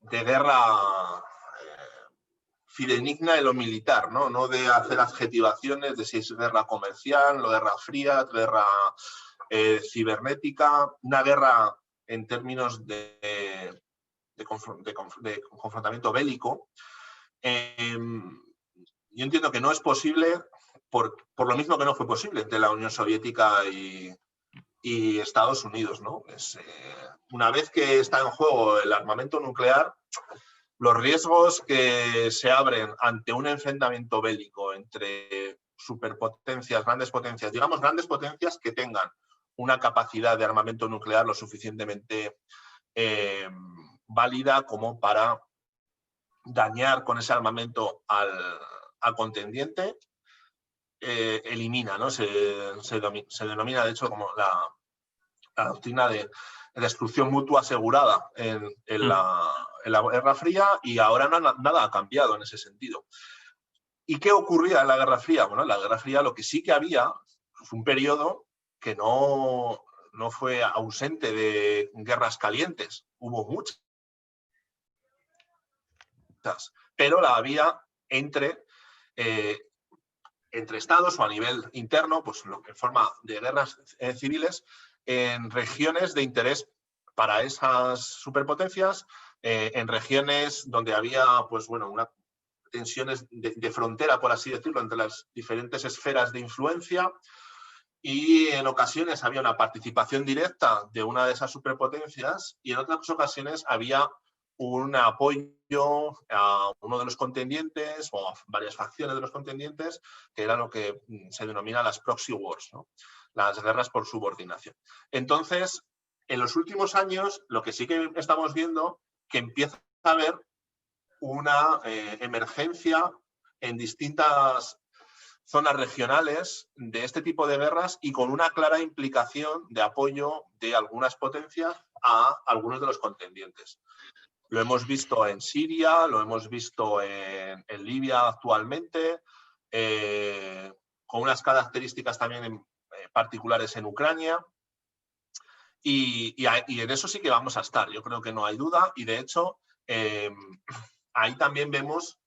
Speaker 2: guerra fidedigna en lo militar, no de hacer adjetivaciones de si es guerra comercial, o guerra fría, guerra cibernética, una guerra en términos de confrontamiento bélico. Yo entiendo que no es posible por lo mismo que no fue posible entre la Unión Soviética y Estados Unidos, ¿no? Una vez que está en juego el armamento nuclear, los riesgos que se abren ante un enfrentamiento bélico entre superpotencias, grandes potencias, digamos grandes potencias que tengan una capacidad de armamento nuclear lo suficientemente válida como para dañar con ese armamento al contendiente, elimina, ¿no? Se denomina de hecho como doctrina de destrucción mutua asegurada en la Guerra Fría, y ahora nada ha cambiado en ese sentido. ¿Y qué ocurría en la Guerra Fría? Bueno, en la Guerra Fría lo que sí que había fue un periodo que no fue ausente de guerras calientes. Hubo muchas, pero la había entre estados o a nivel interno, pues en forma de guerras civiles en regiones de interés para esas superpotencias, en regiones donde había, pues bueno, tensiones de frontera, por así decirlo, entre las diferentes esferas de influencia, y en ocasiones había una participación directa de una de esas superpotencias, y en otras ocasiones había un apoyo a uno de los contendientes o a varias facciones de los contendientes, que era lo que se denomina las proxy wars, ¿no? Las guerras por subordinación. Entonces, en los últimos años, lo que sí que estamos viendo, que empieza a haber una emergencia en distintas zonas regionales de este tipo de guerras, y con una clara implicación de apoyo de algunas potencias a algunos de los contendientes. Lo hemos visto en Siria, lo hemos visto en Libia actualmente, con unas características también particulares en Ucrania, y en eso sí que vamos a estar, yo creo que no hay duda, y de hecho ahí también vemos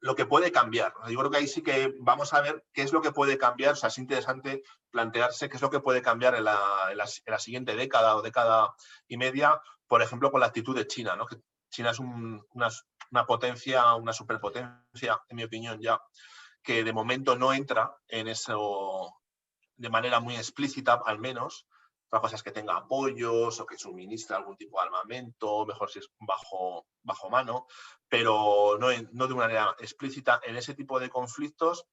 Speaker 2: lo que puede cambiar. Yo creo que ahí sí que vamos a ver qué es lo que puede cambiar. O sea, es interesante plantearse qué es lo que puede cambiar en la siguiente década o década y media, por ejemplo, con la actitud de China, ¿no? Que China es una potencia, una superpotencia, en mi opinión ya, que de momento no entra en eso de manera muy explícita, al menos. Otra cosa es que tenga apoyos o que suministre algún tipo de armamento, mejor si es bajo mano, pero no de una manera explícita. En ese tipo de conflictos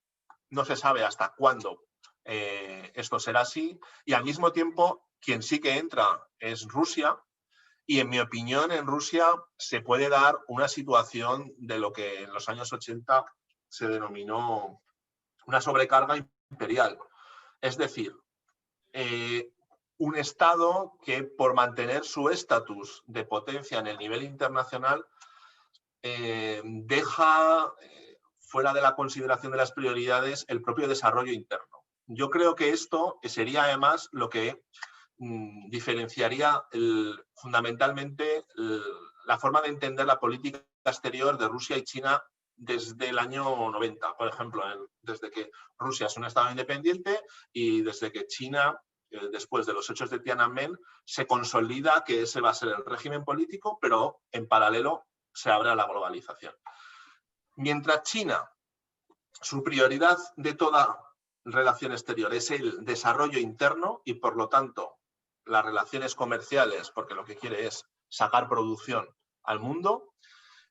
Speaker 2: no se sabe hasta cuándo esto será así, y al mismo tiempo quien sí que entra es Rusia, y en mi opinión en Rusia se puede dar una situación de lo que en los años 80 se denominó una sobrecarga imperial. Es decir, un Estado que, por mantener su estatus de potencia en el nivel internacional, deja fuera de la consideración de las prioridades el propio desarrollo interno. Yo creo que esto sería además lo que diferenciaría fundamentalmente la forma de entender la política exterior de Rusia y China desde el año 90, por ejemplo, desde que Rusia es un Estado independiente y desde que China, después de los hechos de Tiananmen, se consolida que ese va a ser el régimen político, pero en paralelo se abre a la globalización. Mientras China, su prioridad de toda relación exterior es el desarrollo interno y, por lo tanto, las relaciones comerciales, porque lo que quiere es sacar producción al mundo,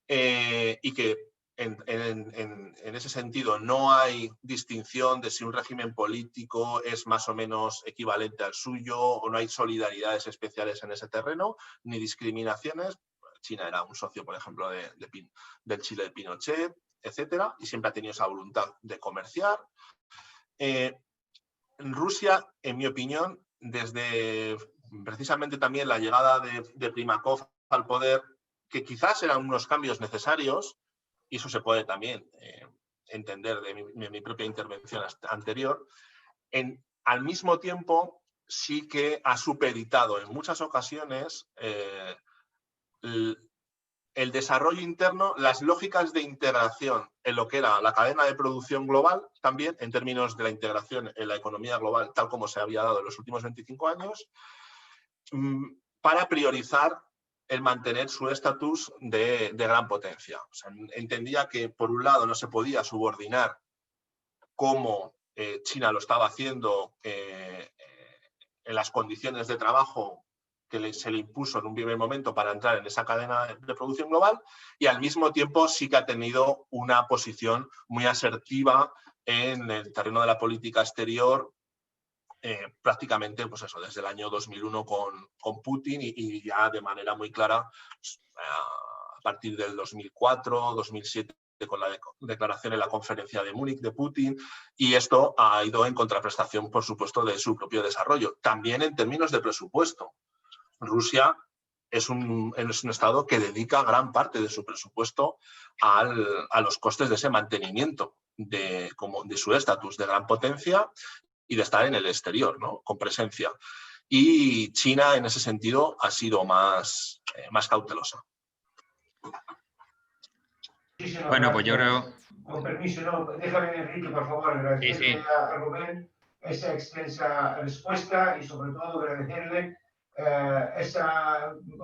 Speaker 2: y que en ese sentido no hay distinción de si un régimen político es más o menos equivalente al suyo, o no hay solidaridades especiales en ese terreno, ni discriminaciones. China era un socio, por ejemplo, del Chile de Pinochet, etcétera, y siempre ha tenido esa voluntad de comerciar. Rusia, en mi opinión, desde precisamente también la llegada de Primakov al poder, que quizás eran unos cambios necesarios, y eso se puede también entender de mi propia intervención anterior, al mismo tiempo sí que ha supeditado en muchas ocasiones el desarrollo interno, las lógicas de integración en lo que era la cadena de producción global, también en términos de la integración en la economía global, tal como se había dado en los últimos 25 años, para priorizar el mantener su estatus de gran potencia. O sea, entendía que, por un lado, no se podía subordinar como China lo estaba haciendo en las condiciones de trabajo que se le impuso en un primer momento para entrar en esa cadena de producción global, y al mismo tiempo sí que ha tenido una posición muy asertiva en el terreno de la política exterior, prácticamente pues eso, desde el año 2001 con Putin, y ya de manera muy clara a partir del 2004, 2007 con la declaración en la conferencia de Múnich de Putin, y esto ha ido en contraprestación, por supuesto, de su propio desarrollo. También en términos de presupuesto. Rusia es un Estado que dedica gran parte de su presupuesto a los costes de ese mantenimiento de su estatus de gran potencia y de estar en el exterior, ¿no? Con presencia. Y China, en ese sentido, ha sido más cautelosa.
Speaker 1: Bueno, pues yo creo...
Speaker 4: Con permiso, no, déjame, Enrique, por favor, agradecerle a Rubén esa extensa respuesta y sobre todo agradecerle ese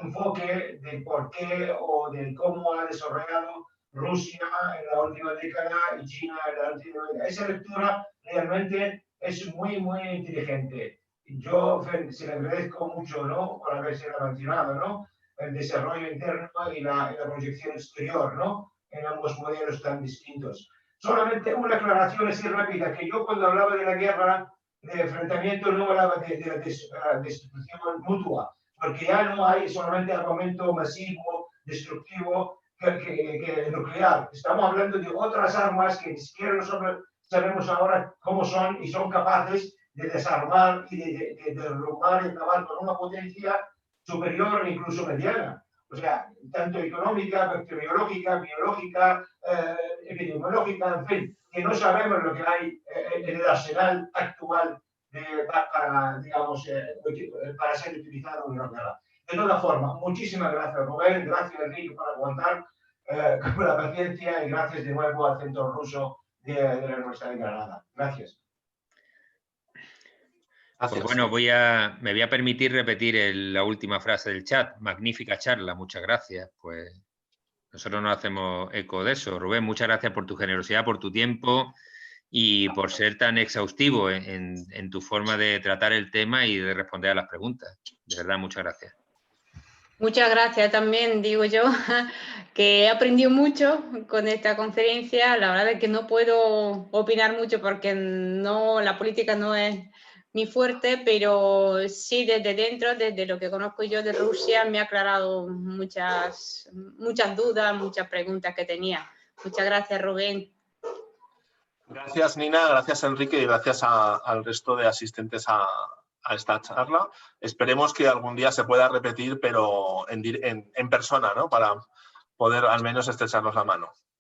Speaker 4: enfoque de por qué o de cómo ha desarrollado Rusia en la última década y China en la última década. Esa lectura realmente es muy, muy inteligente. Yo se le agradezco mucho, ¿no? Por haberse mencionado, ¿no? El desarrollo interno y la proyección exterior, ¿no? En ambos modelos tan distintos. Solamente una aclaración así rápida, que yo cuando hablaba de la guerra, de enfrentamiento, no hablaba de la destrucción mutua, porque ya no hay solamente armamento masivo, destructivo, que nuclear. Estamos hablando de otras armas que ni siquiera nosotros sabemos ahora cómo son y son capaces de desarmar y de derrumbar y acabar con una potencia superior e incluso mediana. O sea, tanto económica, bacteriológica, biológica, epidemiológica, en fin, que no sabemos lo que hay en el arsenal actual para, digamos, para ser utilizado en una guerra. De todas formas, muchísimas gracias, Rubén, gracias, Enrique, por aguantar con la paciencia, y gracias de nuevo al Centro Ruso de la Universidad de Granada. Gracias.
Speaker 1: Pues bueno, me voy a permitir repetir la última frase del chat. Magnífica charla, muchas gracias. Pues nosotros nos hacemos eco de eso. Rubén, muchas gracias por tu generosidad, por tu tiempo y por ser tan exhaustivo en tu forma de tratar el tema y de responder a las preguntas. De verdad, muchas gracias. Muchas gracias también, digo yo, que he aprendido mucho con esta conferencia. La verdad es que no puedo opinar mucho porque la política no es mi fuerte, pero sí desde dentro, desde lo que conozco yo de Rusia, me ha aclarado muchas dudas, muchas preguntas que tenía. Muchas gracias, Rubén.
Speaker 2: Gracias, Nina, gracias, Enrique, y gracias al resto de asistentes a esta charla. Esperemos que algún día se pueda repetir, pero en persona, ¿no? Para poder al menos estrecharnos la mano.